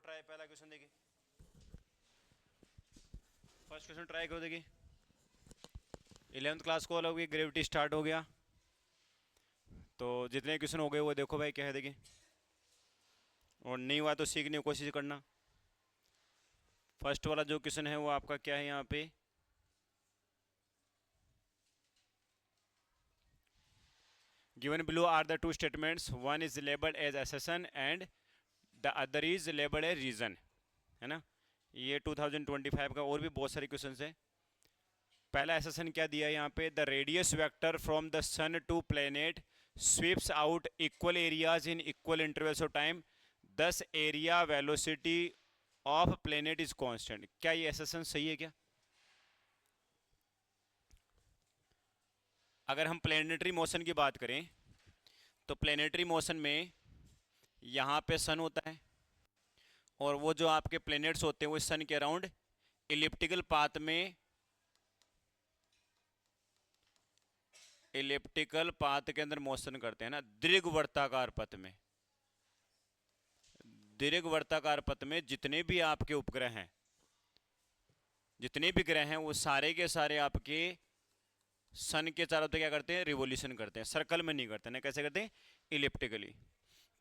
Try, पहला question देखिए, first question try करो। देखिए 11th क्लास को अलग ग्रेविटी स्टार्ट हो गया, तो जितने क्वेश्चन हो गए वो देखो भाई क्या है। देखिए और नहीं हुआ तो सीखने की कोशिश करना। फर्स्ट वाला जो क्वेश्चन है वो आपका क्या है यहाँ पे, given below are the two statements, one is labelled as assertion and the other is labelled as reason, है ना। ये 2025 का और भी बहुत सारे क्वेश्चन है। पहला एसेसन क्या दिया है यहाँ पे, the radius vector from the sun to planet sweeps out equal areas in equal intervals of time, thus area velocity of planet is constant. क्या ये एसेसन सही है क्या? अगर हम प्लेनेटरी मोशन की बात करें तो प्लेनेटरी मोशन में यहाँ पे सन होता है और वो जो आपके प्लेनेट्स होते हैं वो सन के अराउंड इलिप्टिकल पाथ में, इलिप्टिकल पाथ के अंदर मोशन करते हैं ना, दीर्घवृत्ताकार पथ में। दीर्घवृत्ताकार पथ में जितने भी आपके उपग्रह हैं, जितने भी ग्रह हैं, वो सारे के सारे आपके सन के चारों तरफ क्या करते हैं, रिवोल्यूशन करते हैं, सर्कल में नहीं करते ना। कैसे करते हैं? इलिप्टिकली।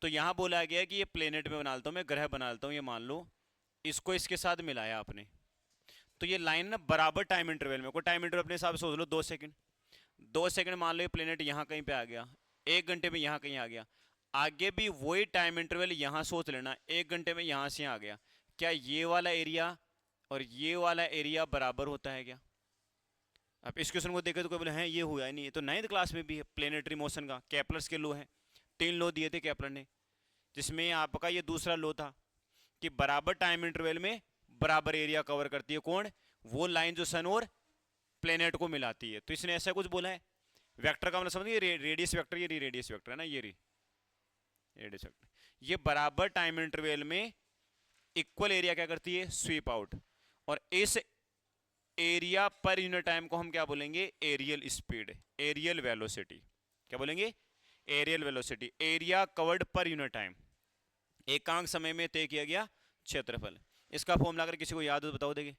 तो यहां बोला गया है कि ये प्लेनेट में बना लेता हूं मैं, ग्रह बना लेता हूं, ये मान लो इसको इसके साथ मिलाया आपने, तो ये लाइन ना बराबर टाइम इंटरवल में, कोई टाइम इंटरवल अपने हिसाब से सोच लो, 2 सेकंड, 2 सेकंड मान लो ये प्लेनेट यहां कहीं पे आ गया, 1 घंटे में यहां कहीं आ गया, आगे भी वही टाइम इंटरवल यहां सोच लेना, 1 घंटे में यहां से आ गया। क्या ये वाला एरिया और ये वाला एरिया बराबर होता है क्या? अब इस क्वेश्चन को देखे तो कोई बोले हैं ये हुआ है नहीं, ये तो 9th क्लास में भी है प्लेनेटरी मोशन का, केपलर्स के लो है, 3 लो दिए थे केपलर ने, जिसमें आपका ये दूसरा लो था कि बराबर टाइम इंटरवल में बराबर एरिया कवर करती है। कौन? वो लाइन जो सन और प्लेनेट को मिलाती है। तो इसने ऐसा कुछ बोला है। वेक्टर का मतलब समझिए, रेडियस वेक्टर, ये रेडियस वेक्टर है ना, ये रेडियस वेक्टर, ये बराबर टाइम इंटरवल में इक्वल एरिया क्या करती है, स्वीप आउट। और इस एरिया पर यूनिट टाइम को हम क्या बोलेंगे, एरियल स्पीड, एरियल वेलोसिटी। क्या बोलेंगे? Areal velocity, area covered per unit time, एकांक समय में तय किया गया क्षेत्रफल। इसका फॉर्मूला अगर किसी को याद हो तो बताओ। देखिए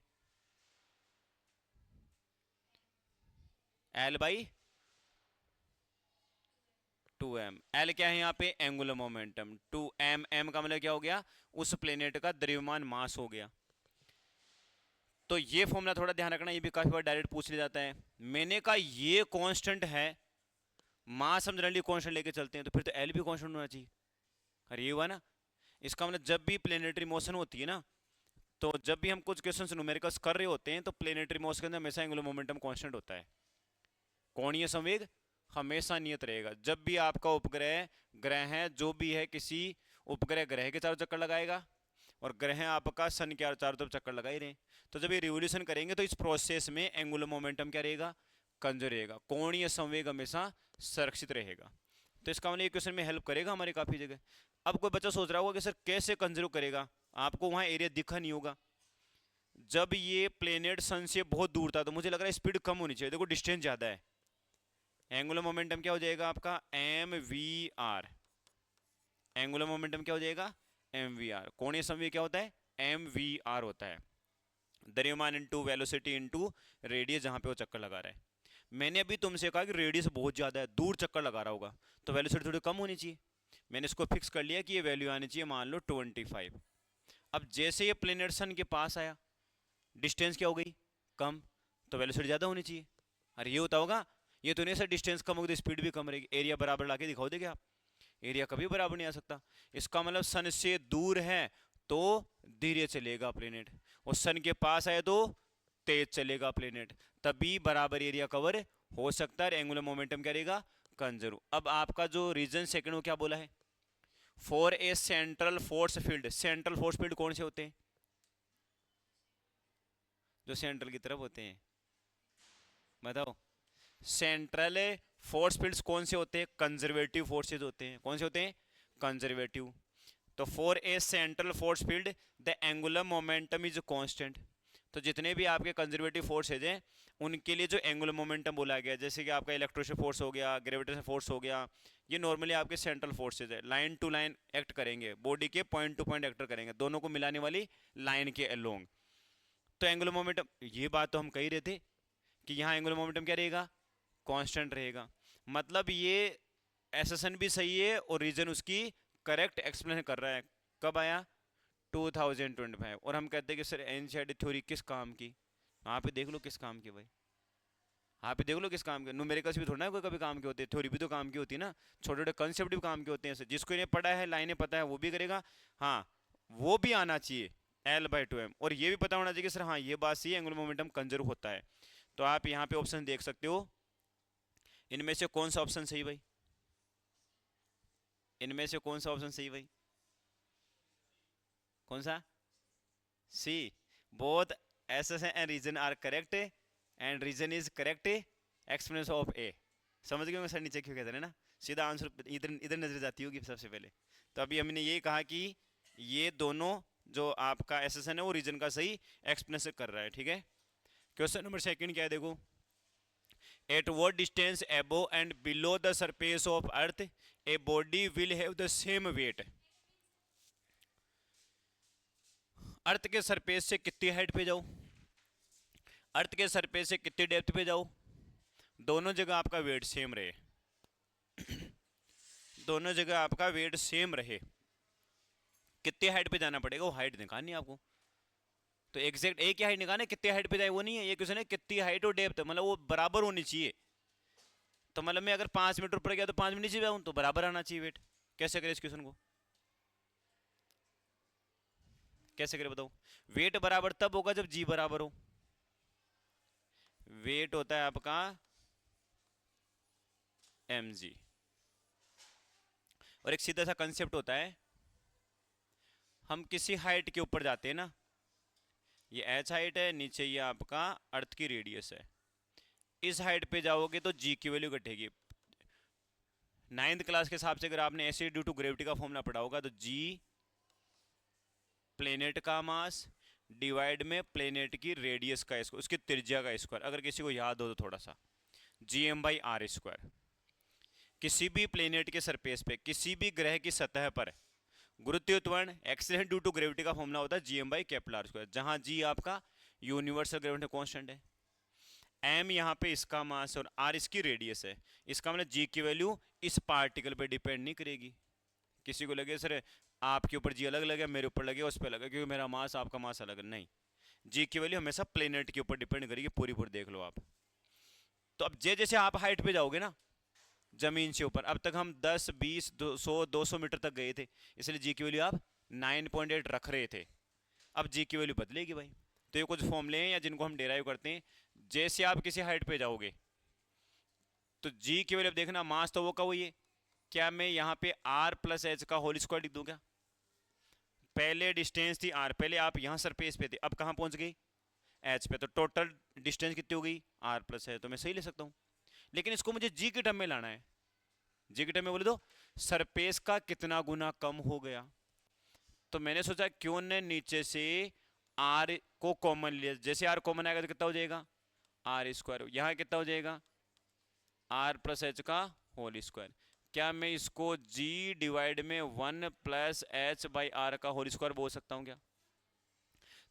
एल बाई 2m, एल क्या है यहाँ पे, एंगुलर मोमेंटम, 2m, m का मतलब क्या हो गया, उस प्लेनेट का द्रव्यमान मास हो गया। तो ये फॉर्मूला थोड़ा ध्यान रखना, ये भी काफी बार डायरेक्ट पूछ लिया जाता है। मैंने कहा ये कांस्टेंट है, मास हम जनरली कांस्टेंट लेके चलते हैं, तो फिर तो एल भी कांस्टेंट होना चाहिए। अरे ये हुआ ना, इसका मतलब जब भी प्लेनेटरी मोशन होती है ना, तो जब भी हम कुछ क्वेश्चंस न्यूमेरिकल्स कर रहे होते हैं तो प्लेनेटरी मोशन के अंदर हमेशा एंगुलर मोमेंटम कांस्टेंट होता है। कोणीय संवेग हमेशा नियत रहेगा। जब भी आपका उपग्रह, ग्रह है जो भी है, किसी उपग्रह ग्रह के चारों चक्कर लगाएगा और ग्रह आपका सन के चारों तरफ चक्कर लगा ही रहे, तो जब ये रिवोल्यूशन करेंगे तो इस प्रोसेस में एंगुलर मोमेंटम क्या रहेगा, कंजर्व रहेगा, कोणीय संवेग हमेशा संरक्षित रहेगा। तो इसका मतलब क्वेश्चन में हेल्प करेगा हमारे काफी जगह। अब कोई बच्चा सोच रहा होगा कि सर कैसे कंजर्व करेगा, आपको वहां एरिया दिखा नहीं होगा। जब ये प्लेनेट सन से बहुत दूर था तो मुझे लग रहा है स्पीड कम होनी चाहिए, देखो डिस्टेंस ज्यादा है, एंगुलर मोमेंटम क्या हो जाएगा आपका, M V R. Angular momentum क्या हो जाएगा, एम वी आर। कोणीय संवेग क्या होता है, एम वी आर होता है, द्रव्यमान इंटू वेलोसिटी इंटू रेडियस, जहां पे वो चक्कर लगा रहा है। मैंने अभी तुमसे कहा कि रेडियस बहुत ज्यादा है, दूर चक्कर लगा रहा होगा, तो वेलोसिटी थोड़ी कम होनी चाहिए। मैंने इसको फिक्स कर लिया कि ये वैल्यू आनी चाहिए, मान लो 25। अब जैसे ये प्लेनेट सन के पास आया, डिस्टेंस क्या हो गई, कम, तो वेलोसिटी ज्यादा होनी चाहिए। अरे ये होता होगा, ये तो नहीं सर डिस्टेंस कम होगी तो स्पीड भी कम रहेगी, एरिया बराबर लाके दिखाओ देगे आप, एरिया कभी बराबर नहीं आ सकता। इसका मतलब सन से दूर है तो धीरे चलेगा प्लेनेट, और सन के पास आए तो तेज चलेगा प्लेनेट, तभी बराबर एरिया कवर हो सकता है, एंगुलर मोमेंटम क्या रहेगा, कंजर्व। अब आपका जो रीजन सेकंड वो क्या बोला है, for a central force field. Central force field कौन से होते हैं, जो सेंट्रल की तरफ होते हैं, बताओ। सेंट्रल फोर्स फील्ड्स कौन से होते हैं, कंजर्वेटिव फोर्सेज होते हैं। कौन से होते हैं, कंजर्वेटिव। तो for a central force field the angular momentum is constant, तो जितने भी आपके कंजर्वेटिव फोर्सेज हैं उनके लिए जो एंगुलर मोमेंटम बोला गया, जैसे कि आपका इलेक्ट्रोस्टैटिक फोर्स हो गया, ग्रेविटेशनल फोर्स हो गया, ये नॉर्मली आपके सेंट्रल फोर्सेज है, लाइन टू लाइन एक्ट करेंगे, बॉडी के पॉइंट टू पॉइंट एक्ट करेंगे, दोनों को मिलाने वाली लाइन के अलोंग। तो एंगुलर मोमेंटम, ये बात तो हम कह ही रहे थे कि यहाँ एंगुलर मोमेंटम क्या रहेगा, कांस्टेंट रहेगा। मतलब ये एसेसन भी सही है और रीजन उसकी करेक्ट एक्सप्लेन कर रहा है। कब आया, 2025। और हम कहते हैं कि सर एनसीईआरटी थ्योरी किस काम की, वहाँ पे देख लो किस काम की भाई, यहाँ पे देख लो किस काम के। न्यूमेरिकल्स भी थोड़ा ना कोई कभी काम के होते हैं, थ्योरी भी तो काम की होती है ना, छोटे छोटे कंसेप्ट भी काम के होते हैं। जिसको इन्हें पढ़ा है, लाइनें पता है, वो भी करेगा। हाँ, वो भी आना चाहिए L/2m, और ये भी पता होना चाहिए कि सर हाँ ये बात सही है, एंगुलर मोमेंटम कंजर्व होता है। तो आप यहाँ पे ऑप्शन देख सकते हो, इनमें से कौन सा ऑप्शन सही भाई, इनमें से कौन सा ऑप्शन सही भाई, कौन सा, सी, बोथ एसेस and reason are correct and reason is correct explanation of A. समझ गए मैं सर नीचे क्यों कहते हैं ना, सीधा आंसर इधर इधर नजर जाती होगी सबसे पहले। तो अभी हमने ये कहा कि ये दोनों जो आपका एसेसन है वो रीजन का सही एक्सप्लेनेशन कर रहा है, ठीक है। क्वेश्चन नंबर सेकंड क्या है, देखो, at what distance above and below the surface of earth a body will have the same weight. Earth के सरफेस से कितनी हाइट पे जाओ, अर्थ के सरफेस से कितनी डेप्थ पे जाओ, दोनों जगह आपका वेट सेम रहे, दोनों जगह आपका वेट सेम रहे, कितनी हाइट पे जाना पड़ेगा वो हाइट निकालनी है आपको। तो एग्जैक्ट एक ही हाइट निकालना है, कितनी हाइट पे जाए वो नहीं है, ये क्वेश्चन है कितनी हाइट और डेप्थ, मतलब वो बराबर होनी चाहिए। तो मतलब मैं अगर 5 मीटर ऊपर गया तो 5 मीटर नीचे जाऊँ तो बराबर आना चाहिए वेट। कैसे करें इस क्वेश्चन को, कैसे करें बताओ। वेट बराबर तब होगा जब जी बराबर हो, वेट होता है आपका mg। और एक सीधा सा कंसेप्ट होता है, हम किसी हाइट के ऊपर जाते हैं ना, ये h हाइट है, नीचे ये आपका अर्थ की रेडियस है, इस हाइट पे जाओगे तो g की वैल्यू घटेगी। 9th क्लास के हिसाब से अगर आपने ऐसे ड्यू टू ग्रेविटी का फॉर्मूला पढ़ा होगा तो g प्लेनेट का मास डिवाइड में प्लेनेट की रेडियस का स्क्वायर, उसकी त्रिज्या का स्क्वायर, अगर किसी को याद हो तो थोड़ा सा, gm/r²। किसी भी प्लेनेट के सरफेस पे, किसी भी ग्रह की सतह पर गुरुत्वीय त्वरण एक्सीलरेशन ड्यू टू ग्रेविटी का फॉर्मूला होता है gm/r², जहां g आपका यूनिवर्सल ग्रेविटी कांस्टेंट है, m यहाँ पे इसका मास और r इसकी रेडियस है। इसका मतलब g की वैल्यू इस पार्टिकल पे डिपेंड नहीं करेगी। किसी को लगे सर आपके ऊपर जी अलग लगे, मेरे ऊपर लगे, उस पर लगे, क्योंकि मेरा मास आपका मास अलग है, नहीं, जी की वैल्यू हमेशा प्लेनेट के ऊपर डिपेंड करेगी, पूरी पूरी देख लो आप। तो अब जैसे आप हाइट पे जाओगे ना जमीन से ऊपर, अब तक हम 10, 20, 100, 200 मीटर तक गए थे, इसलिए जी की वैल्यू आप 9.8 रख रहे थे। अब जी की वैल्यू बदलेगी भाई। तो ये कुछ फॉर्मूले हैं या जिनको हम डेराइव करते हैं, जैसे आप किसी हाइट पे जाओगे तो जी की वैल्यू देखना, मास तो वो का वही है, क्या मैं यहाँ पे r+h का होल स्क्वायर लिख दूं क्या, पहले डिस्टेंस थी r, पहले आप यहाँ सरफेस पे थे, अब कहाँ पहुंच गई h पे, तो टोटल डिस्टेंस कितनी हो गई r+h, तो मैं सही ले सकता हूँ। लेकिन इसको मुझे g के टर्म में लाना है, जी के टर्म में बोले तो सरफेस का कितना गुना कम हो गया। तो मैंने सोचा क्यों ने नीचे से r को कॉमन लिया, जैसे r कॉमन आएगा तो कितना हो जाएगा r², यहाँ कितना हो जाएगा r+h का होल स्क्वायर। क्या मैं इसको g डिवाइड में 1+h/r का होल स्क्वायर बोल सकता हूं क्या।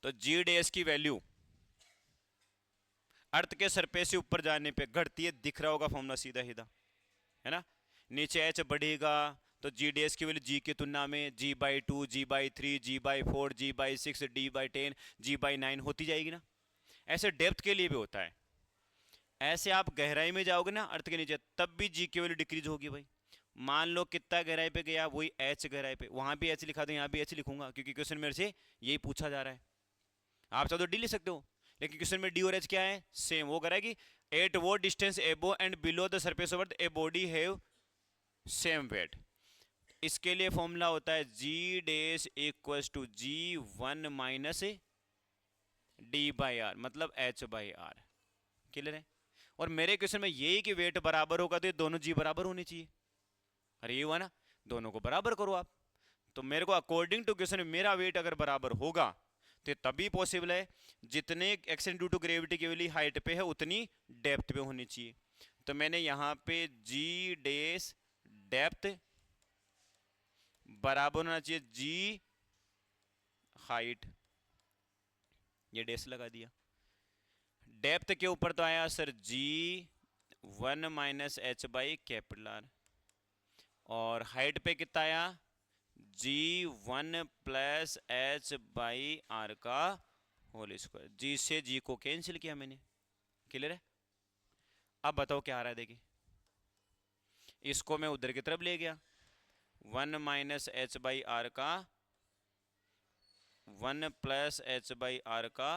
तो g डैश की वैल्यू अर्थ के सरफेस से ऊपर जाने पे घटती है, दिख रहा होगा फॉर्मूला सीधा सीधा, है ना। नीचे h बढ़ेगा तो g डैश की वैल्यू g की तुलना में g/2, g/3, g/4, g/6, d/10, g/9 होती जाएगी ना। ऐसे डेप्थ के लिए भी होता है, ऐसे आप गहराई में जाओगे ना अर्थ के नीचे, तब भी g की वैल्यू डिक्रीज होगी भाई। मान लो कितना गहराई पे गया, वही h गहराई पे, वहां भी h लिखा दो, यहाँ भी h लिखूंगा, क्योंकि क्वेश्चन मेरे से यही पूछा जा रहा है। आप चाहो तो डी लिख सकते हो, लेकिन क्वेश्चन में डी और h क्या है, सेम। वो करेगी एट वो distance above and below the surface of earth a body have same weight. इसके लिए फॉर्मूला होता है g dash equals to g1 - d/r, मतलब h/r। क्लियर है। और मेरे क्वेश्चन में यही कि वेट बराबर होगा तो ये दोनों जी बराबर होनी चाहिए। अरे ये हुआ ना, दोनों को बराबर करो आप। तो मेरे को अकॉर्डिंग टू क्वेश्चन मेरा वेट अगर बराबर होगा तो ये तभी पॉसिबल है जितने एक्शन ड्यू टू ग्रेविटी की वैल्यू हाइट पे है उतनी डेप्थ पे होनी चाहिए। तो मैंने यहाँ पे जी डेस डेप्थ बराबर होना चाहिए जी हाइट, ये डेस लगा दिया। डेप्थ के ऊपर तो आया sir ji 1 minus H by capital are, और हाइट पे कितना आया जी 1 प्लस एच बाई आर का होल स्क्वायर। जी से जी को कैंसिल किया मैंने, क्लियर है। अब बताओ क्या आ रहा है, देखिए इसको मैं उधर की तरफ ले गया, 1 माइनस एच बाई आर का 1 प्लस एच बाई आर का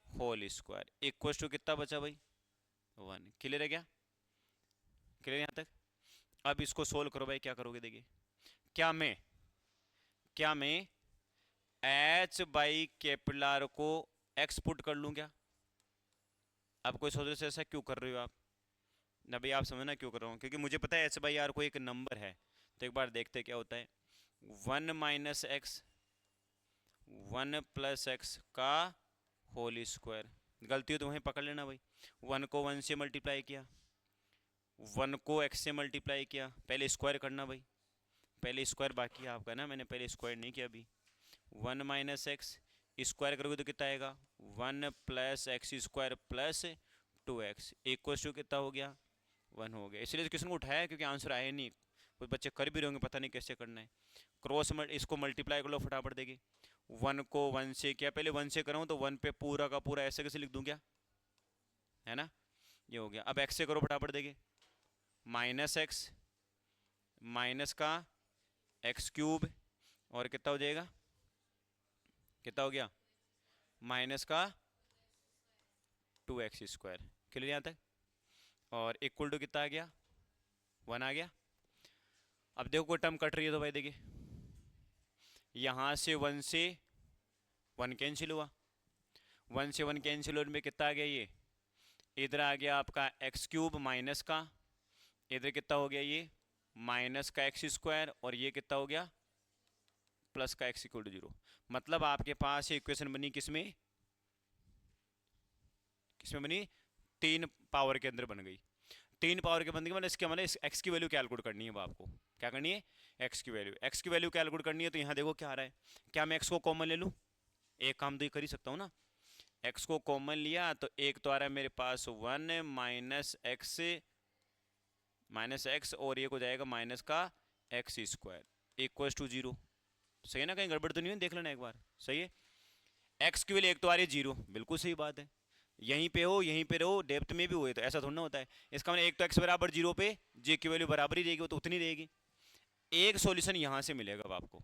होल स्क्वायर इक्वल टू कितना बचा भाई 1। क्लियर है क्या, क्लियर यहां तक। अब इसको सोल्व करो भाई, क्या करोगे देखिए, क्या मैं एच बाई कैपिटल आर को एक्स पुट कर लूं क्या। अब कोई सोच रहे से ऐसा क्यों कर रहे हो आप ना भाई, आप समझना क्यों कर रहा हूँ, क्योंकि मुझे पता है एच बाई आर को एक नंबर है। तो एक बार देखते क्या होता है, 1 माइनस एक्स 1 प्लस एक्स का होल स्क्वायर। गलती हो तो वहीं पकड़ लेना भाई, 1 को 1 से मल्टीप्लाई किया, 1 को x से मल्टीप्लाई किया, पहले स्क्वायर करना भाई, पहले स्क्वायर बाकी है आपका ना, मैंने पहले स्क्वायर नहीं किया अभी। 1 माइनस एक्स स्क्वायर करोगे तो कितना आएगा 1 plus x square plus 2x equal to कितना हो गया 1 हो गया। इसलिए क्वेश्चन को उठाया क्योंकि आंसर आया नहीं, कुछ बच्चे कर भी रहे होंगे, पता नहीं कैसे करना है। क्रॉस इसको मल्टीप्लाई कर लो फटाफट, देखिए 1 को 1 से किया, पहले 1 से कराऊँ तो 1 पे पूरा का पूरा ऐसे कैसे लिख दूँ क्या, है ना, ये हो गया। अब x से करो फटाफट, देखिए माइनस एक्स माइनस का एक्स क्यूब, और कितना हो जाएगा, कितना हो गया माइनस का 2x स्क्वायर। क्लियर यहाँ तक, और इक्वल टू कितना आ गया 1 आ गया। अब देखो कोई टर्म कट रही है तो भाई देखिए यहाँ से 1 से 1 कैंसिल हुआ, 1 से 1 कैंसिल होने में कितना आ गया, ये इधर आ गया आपका एक्स क्यूब माइनस का, इधर कितना हो गया ये माइनस का एक्स स्क्वायर, और ये कितना हो गया प्लस का एक्स इक्वल टू 0। मतलब आपके पास ये इक्वेशन बनी किसमें, किसमें बनी 3 पावर के अंदर बन गई। 3 पावर के बनने के मतलब इसके मतलब इस एक्स की वैल्यू कैलकुलेट करनी है, आपको क्या करनी है एक्स की वैल्यू कैलकुलेट करनी है। तो यहाँ देखो क्या आ रहा है, क्या मैं एक्स को कॉमन ले लूँ, एक काम तो ये कर ही सकता हूँ ना, एक्स को कॉमन लिया तो एक तो आ रहा है मेरे पास 1 माइनस एक्स और ये हो जाएगा माइनस का एक्स स्क्वायर इक्वल टू 0। सही है ना, कहीं गड़बड़ तो नहीं है, देख लेना एक बार, सही है। एक्स की वैल्यू एक तो आ रही है 0, बिल्कुल सही बात है, यहीं पे हो यहीं पे रहो, डेप्थ में भी हुए तो ऐसा थोड़ा ना होता है। इसका मतलब एक तो एक्स बराबर 0 पे जे की वैल्यू बराबर ही रहेगी, वो तो उतनी रहेगी। एक सॉल्यूशन यहाँ से मिलेगा अब आपको,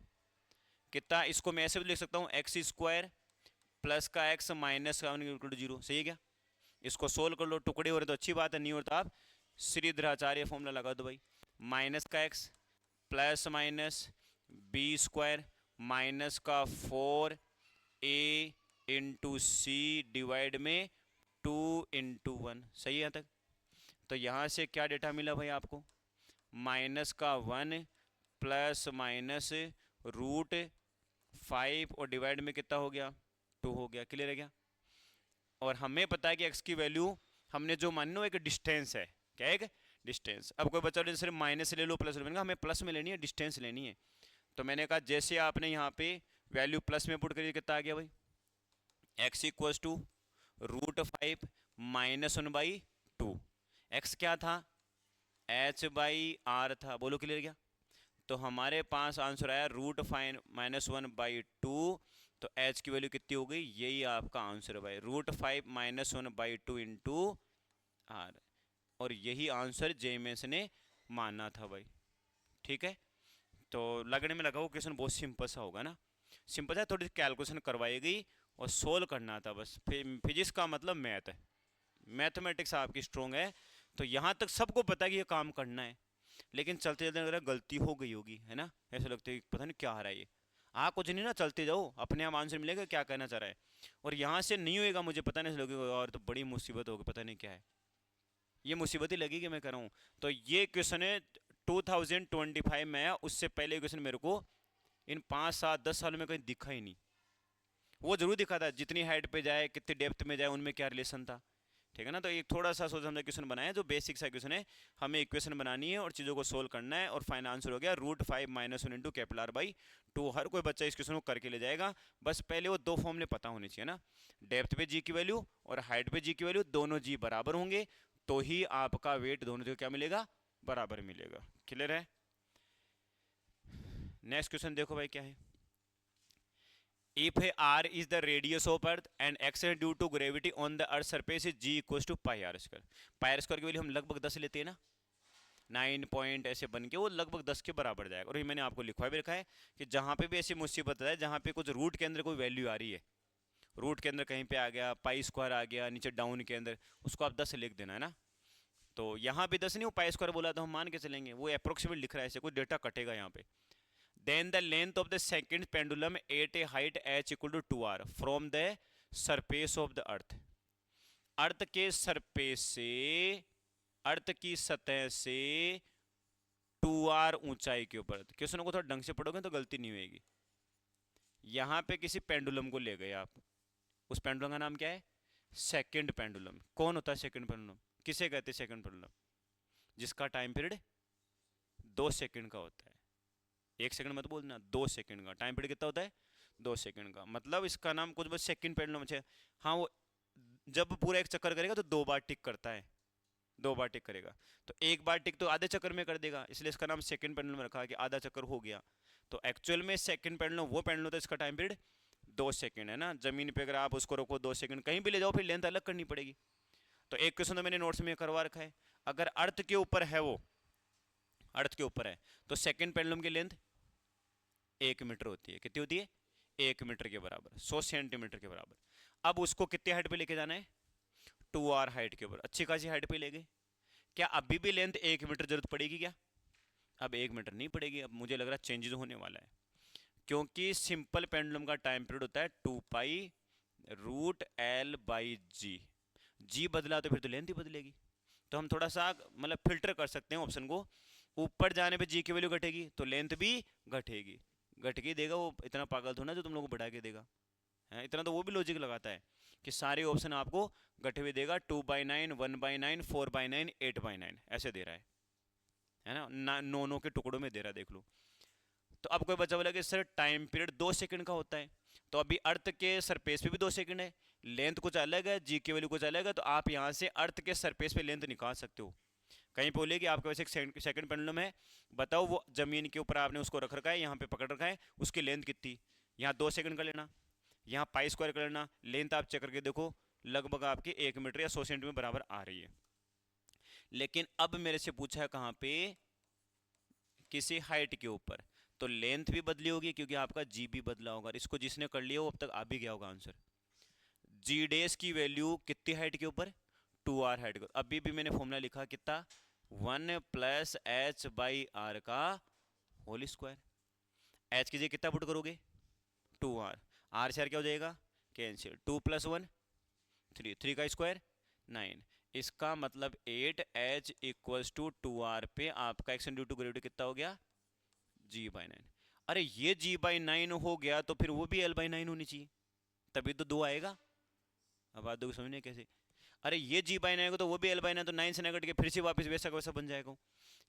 कितना, इसको मैं ऐसे भी लिख सकता हूँ एक्स स्क्वायर प्लस का एक्स माइनस का इक्वल टू 0। सही है क्या, इसको सोल्व कर लो, टुकड़े हो रहे तो अच्छी बात है, नहीं हो तो आप श्रीधराचार्य फॉर्मूला लगा दो भाई, माइनस का x plus minus b square minus का 4a इंटू सी डिवाइड में 2 इंटू 1। सही है यहाँ तक। तो यहाँ से क्या डेटा मिला भाई आपको, माइनस का 1 प्लस माइनस रूट 5 और डिवाइड में कितना हो गया 2 हो गया। क्लियर है क्या, और हमें पता है कि x की वैल्यू हमने जो मानी ना एक डिस्टेंस है, क्या है एक डिस्टेंस। अब कोई बच्चा सिर्फ माइनस ले लो प्लस ले लो, हमें प्लस में लेनी है, डिस्टेंस लेनी है। तो मैंने कहा जैसे आपने यहाँ पे वैल्यू प्लस में पुट करी कितना आ गया भाई x equals to √5 minus 1/2। x क्या था h/r था, बोलो क्लियर क्या। तो हमारे पास आंसर आया √5 माइनस 1/2। तो h की वैल्यू कितनी हो गई, यही आपका आंसर है भाई, √5 माइनस 1/2 इंटू r, और यही आंसर जेएमएस ने माना था भाई। ठीक है, तो लगने में लगा वो क्वेश्चन बहुत सिंपल सा होगा ना, सिंपल है, थोड़ी कैलकुलेशन करवाई गई और सोल्व करना था बस। फिजिक्स का मतलब मैथ है, मैथमेटिक्स आपकी स्ट्रॉन्ग है, तो यहाँ तक सबको पता है कि ये काम करना है, लेकिन चलते चलते अगर गलती हो गई होगी, है ना, ऐसा लगता है पता नहीं क्या आ रहा है ये। कुछ नहीं ना, चलते जाओ, अपने आप आंसर मिलेगा क्या कहना चाह रहा है। और यहाँ से नहीं होएगा मुझे पता नहीं लगेगा, और तो बड़ी मुसीबत होगी, पता नहीं क्या है, ये मुसीबत ही लगेगी मैं कर रहा हूँ। तो ये क्वेश्चन है 2025 में आया, उससे पहले क्वेश्चन मेरे को इन 5 7 10 सालों में कहीं दिखा ही नहीं। वो जरूर दिखा था जितनी हाइट पे जाए कितनी डेप्थ में जाए उनमें क्या रिलेशन था, ठीक है ना। तो एक थोड़ा सा सोच समझ क्वेश्चन बनाया जो बेसिक सा क्वेश्चन है, हमें इक्वेशन बनानी है और चीज़ों को सोल्व करना है, और फाइनल आंसर हो गया √5 - 1 × R/2। हर कोई बच्चा इस क्वेश्चन को करके ले जाएगा, बस पहले वो दो फॉर्मूले पता होने चाहिए ना, डेप्थ पे जी की वैल्यू और हाइट पे जी की वैल्यू, दोनों जी बराबर होंगे तो ही आपका वेट दोनों जगह क्या मिलेगा, बराबर मिलेगा। क्लियर है। नेक्स्ट क्वेश्चन देखो भाई क्या है। If r is the radius of earth and x due to gravity on the earth surface is g equals to pi r square। Pi R square की वैल्यू हम लगभग 10 लेते हैं ना, 9 पॉइंट ऐसे बन के वो लगभग 10 के बराबर जाएगा। और ये मैंने आपको लिखवा भी रखा है कि जहां पे भी ऐसी मुसीबत है जहां पे कुछ रूट के अंदर कोई वैल्यू आ रही है, रूट के अंदर कहीं पे आ गया, पाई स्क्वायर आ गया नीचे डाउन के अंदर, उसको आप 10 लिख देना है ना। तो यहाँ पे 10 नहीं, वो पाई स्क्वायर बोला तो हम मान के चलेंगे, वो अप्रोक्सीमेट लिख रहा है, ऐसे कोई डेटा कटेगा यहाँ पे। Then the length of the second pendulum at a height h equal to 2r from the surface of the earth। अर्थ के सरफेस से, अर्थ की सतह से 2r ऊंचाई के ऊपर। क्वेश्चन को थोड़ा ढंग से पढ़ोगे तो गलती नहीं होगी। यहाँ पे किसी पेंडुलम को ले गए आप, उस पेंडुलम का नाम क्या है, सेकंड पेंडुलम। कौन होता है सेकंड पेंडुलम, किसे कहते हैं सेकंड पेंडुलम, जिसका टाइम पीरियड 2 सेकंड का होता है। 1 सेकंड मत बोलना, 2 सेकंड का टाइम पीरियड कितना होता है, 2 सेकंड का। मतलब इसका नाम कुछ बस सेकंड पेंडुलम है। हाँ, वो जब पूरा एक चक्कर करेगा तो 2 बार टिक करता है, 2 बार टिक करेगा। तो एक बार टिक तो आधे चक्कर में कर देगा, इसलिए इसका नाम सेकंड पेंडुलम रखा है कि आधा चक्कर हो गया। तो एक्चुअल में सेकंड पेंडुलम वो पेंडुलम होता है इसका टाइम पीरियड 2 सेकंड है ना। जमीन पे अगर आप उसको रोको 2 सेकंड, कहीं भी ले जाओ फिर लेंथ अलग करनी पड़ेगी। तो एक क्वेश्चन तो मैंने नोट्स में करवा रखा है, अगर अर्थ के ऊपर है, वो अर्थ के ऊपर है, तो सेकंड पेंडुलम की लेंथ 1 मीटर होती है। कितनी होती है, 1 मीटर के बराबर, 100 सेंटीमीटर के बराबर। अब उसको कितनी हाइट पे लेके जाना है, 2r हाइट के ऊपर, अच्छी खासी हाइट पे ले गए। क्या अभी भी लेंथ 1 मीटर जरूरत पड़ेगी क्या, अब 1 मीटर नहीं पड़ेगी। अब मुझे लग रहा है चेंजेस होने वाला है, क्योंकि सिंपल पेंडुलम का टाइम पीरियड होता है 2π√L/g। जी बदला तो फिर तो लेंथ ही बदलेगी। तो हम थोड़ा सा मतलब फिल्टर कर सकते हैं ऑप्शन को, ऊपर जाने पे जी की वैल्यू घटेगी तो लेंथ भी घटेगी, घट के देगा। वो इतना पागल थोड़ा ना जो तुम लोग को बढ़ा के देगा है, इतना तो वो भी लॉजिक लगाता है कि सारे ऑप्शन आपको घटे हुए देगा। 2/9, 1/9, 4/9, 8/9 ऐसे दे रहा है ना, 9 के टुकड़ों में दे रहा है, देख लो। तो अब कोई बच्चा बोला कि सर टाइम पीरियड 2 सेकंड का होता है, तो अभी अर्थ के सरफेस पे भी 2 सेकंड है, लेंथ कुछ अलग है, जी की वैल्यू कुछ अलग है, तो आप यहाँ से अर्थ के सरफेस पे लेंथ निकाल सकते हो। कहीं बोले कि आपके पास एक सेकंड पेंडुलम है, बताओ वो जमीन के ऊपर आपने उसको रख रखा है, यहाँ पे पकड़ रखा है, उसकी लेंथ कितनी, यहाँ 2 सेकंड का लेना, यहाँ पाई स्क्वायर का लेना, लेंथ आप चेक करके देखो लगभग आपकी 1 मीटर या 100 सेंटीमीटर बराबर आ रही है। लेकिन अब मेरे से पूछा है कहाँ पे, किसी हाइट के ऊपर, तो लेंथ भी बदली होगी क्योंकि आपका जी भी बदला होगा। इसको जिसने कर लिया वो अब तक आ भी गया होगा आंसर। जी डेस की वैल्यू कितनी हाइट के ऊपर, 2r हाइट के। अभी भी मैंने फॉर्मूला लिखा कितना, 1 + h/r का होल स्क्वायर। h की जगह कितना पुट करोगे, 2r, r से r क्या हो जाएगा, कैंसिल, 2 + 1 3, 3 का स्क्वायर 9। इसका मतलब 8h = 2r पे आपका एक्शन ड्यू टू ग्रेविटी कितना हो गया, g/9। अरे ये g/9 हो गया तो फिर वो भी l/9 होनी चाहिए, तभी तो 2 आएगा। अब बात दो समझने कैसे, अरे ये g/9 को तो वो भी l/9, तो 9 से ना कट के फिर से वापस वैसा का वैसा बन जाएगा।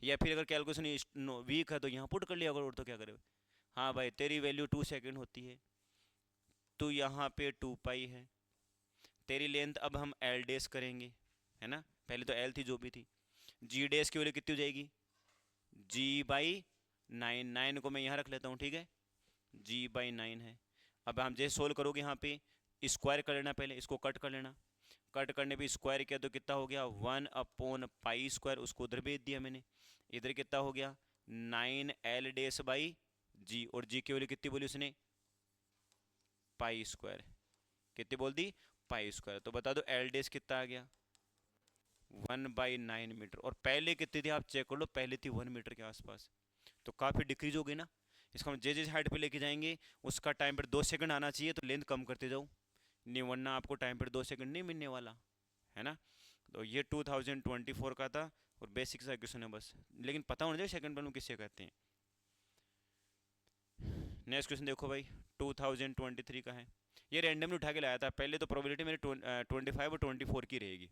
या फिर अगर कैलकुलेशन वीक है तो यहाँ पुट कर लिया अगर, और तो क्या करे। हाँ भाई तेरी वैल्यू 2 सेकंड होती है, तो यहाँ पे 2π है। तेरी लेंथ अब हम l डेस करेंगे, है ना, पहले तो l थी जो भी थी। g डेस की वैल्यू कितनी हो जाएगी, g/9, 9 को मैं यहाँ रख लेता हूँ, ठीक है, g/9 है। अब हम जैसे सोल्व करोगे यहाँ पे स्क्वायर कर लेना, पहले इसको कट कर लेना, कट करने पे स्क्वायर किया तो कितना हो गया, 1/π², उसको उधर भेज दिया मैंने, इधर कितना हो गया 9l डेस/g, और g की वैल्यू कितनी बोली उसने, π², कितनी बोल दी, π²। तो बता दो l डेस कितना आ गया, 1/9 मीटर। और पहले कितनी थी आप चेक कर लो, पहले थी 1 मीटर के आसपास, तो काफ़ी डिक्रीज हो गई ना। इसको हम जिस हाइट पे लेके जाएंगे उसका टाइम पर 2 सेकंड आना चाहिए, तो लेंथ कम करते जाओ, नहीं वरना आपको टाइम पर 2 सेकंड नहीं मिलने वाला है ना। तो ये 2024 का था और बेसिक सा क्वेश्चन है बस, लेकिन पता होना चाहिए सेकंड पेंडुलम किससे कहते हैं। नेक्स्ट क्वेश्चन देखो भाई, 2023 का है। ये रैंडमली उठा के लाया था, पहले तो प्रोबेबिलिटी मेरी 25 और 24 की रहेगी।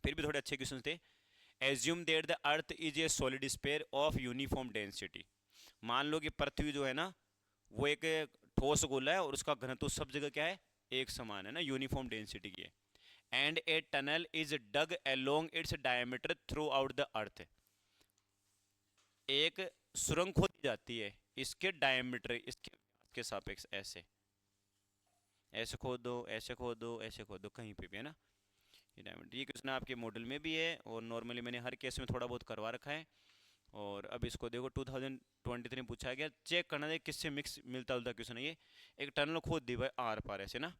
फिर भी थोड़े अच्छे क्वेश्चन थे। Assume that the earth is a solid sphere of uniform density. मान लो कि पृथ्वी जो है ना वो एक ठोस गोला है और उसका घनत्व सब जगह क्या है, एक समान है ना, यूनिफॉर्म डेंसिटी की है। And a tunnel is dug along its diameter throughout the earth. एक सुरंग खोदी जाती है इसके डायमीटर, इसके व्यास के सापेक्ष, ऐसे ऐसे खोद दो, ऐसे खोद दो, ऐसे खोद दो, कहीं पे भी है ना ये डायमीटर। ये क्वेश्चन आपके मॉडल में भी है और नॉर्मली मैंने हर केस में थोड़ा बहुत करवा रखा है। और अब इसको देखो 2023 में पूछा गया, चेक करना है किससे मिक्स मिलता जुलता क्वेश्चन है ये। एक टनल खोद दी भाई आर पार ऐसे ना,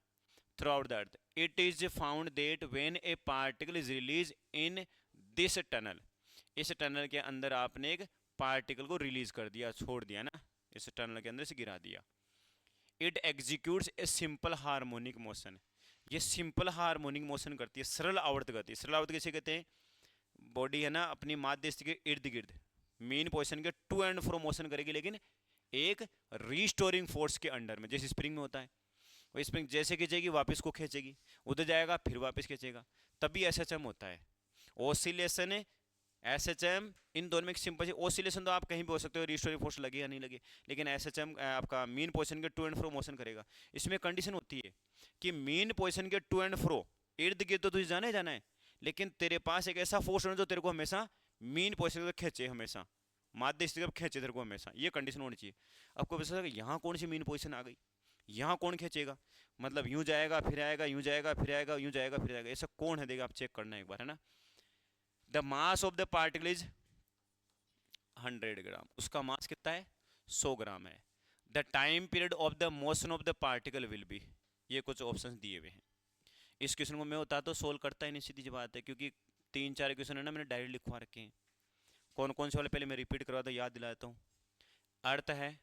through out the earth. It is found that when A particle is release in this tunnel. इस टनल के अंदर आपने एक पार्टिकल को रिलीज कर दिया, छोड़ दिया ना, इस टनल के अंदर से गिरा दिया। It executes a simple harmonic motion. ये सिंपल हार्मोनिक मोशन करती है, सरल आवर्त गति। सरल आवर्त किसे कहते हैं, बॉडी है ना अपनी माध्य स्थिति के इर्द गिर्द मेन पोजिशन के टू एंड फ्रो मोशन करेगी, लेकिन एक रिस्टोरिंग फोर्स के अंडर में, जैसे स्प्रिंग में होता है। वो स्प्रिंग जैसे खींचेगी वापस को खींचेगी, उधर जाएगा फिर वापस खींचेगा, तभी एसएचएम होता है। ऑसिलेशन, एसएचएम, इन दोनों में एक सिंपल सी ऑसिलेशन तो आप कहीं भी हो सकते हो, रिस्टोरिंग फोर्स लगे या नहीं लगे, लेकिन एसएचएम आपका मेन पोजिशन के टू एंड फ्रो मोशन करेगा। इसमें कंडीशन होती है कि मेन पोजिशन के टू एंड फ्रो इर्द गिर्द तो तुझे जाना ही जाना है, लेकिन तेरे पास एक ऐसा फोर्स होना जो तेरे को हमेशा मेन पोजिशन तक खींचे, हमेशा माध्य स्थिति तक खींचे तेरे को हमेशा, ये कंडीशन होनी चाहिए। आपको पता है यहाँ कौन सी मेन पोजिशन आ गई, यहाँ कौन खींचेगा, मतलब यूं जाएगा फिर आएगा, यूं जाएगा फिर आएगा, यूं जाएगा फिर आएगा, ऐसा कौन है देगा, आप चेक करना एक बार है ना। The mass of the particle is 100 ग्राम, उसका मास कितना है 100 ग्राम है। The time period of the motion of the particle will be, ये कुछ ऑप्शंस दिए हुए हैं। इस क्वेश्चन को मैं होता तो सोल्व करता ही नहीं, सीधी सी बात है, क्योंकि 3-4 क्वेश्चन है ना मैंने डायरेक्ट लिखवा रखे हैं। कौन कौन से वाले पहले मैं रिपीट करवा दो, याद दिलाता हूँ। अर्थ है,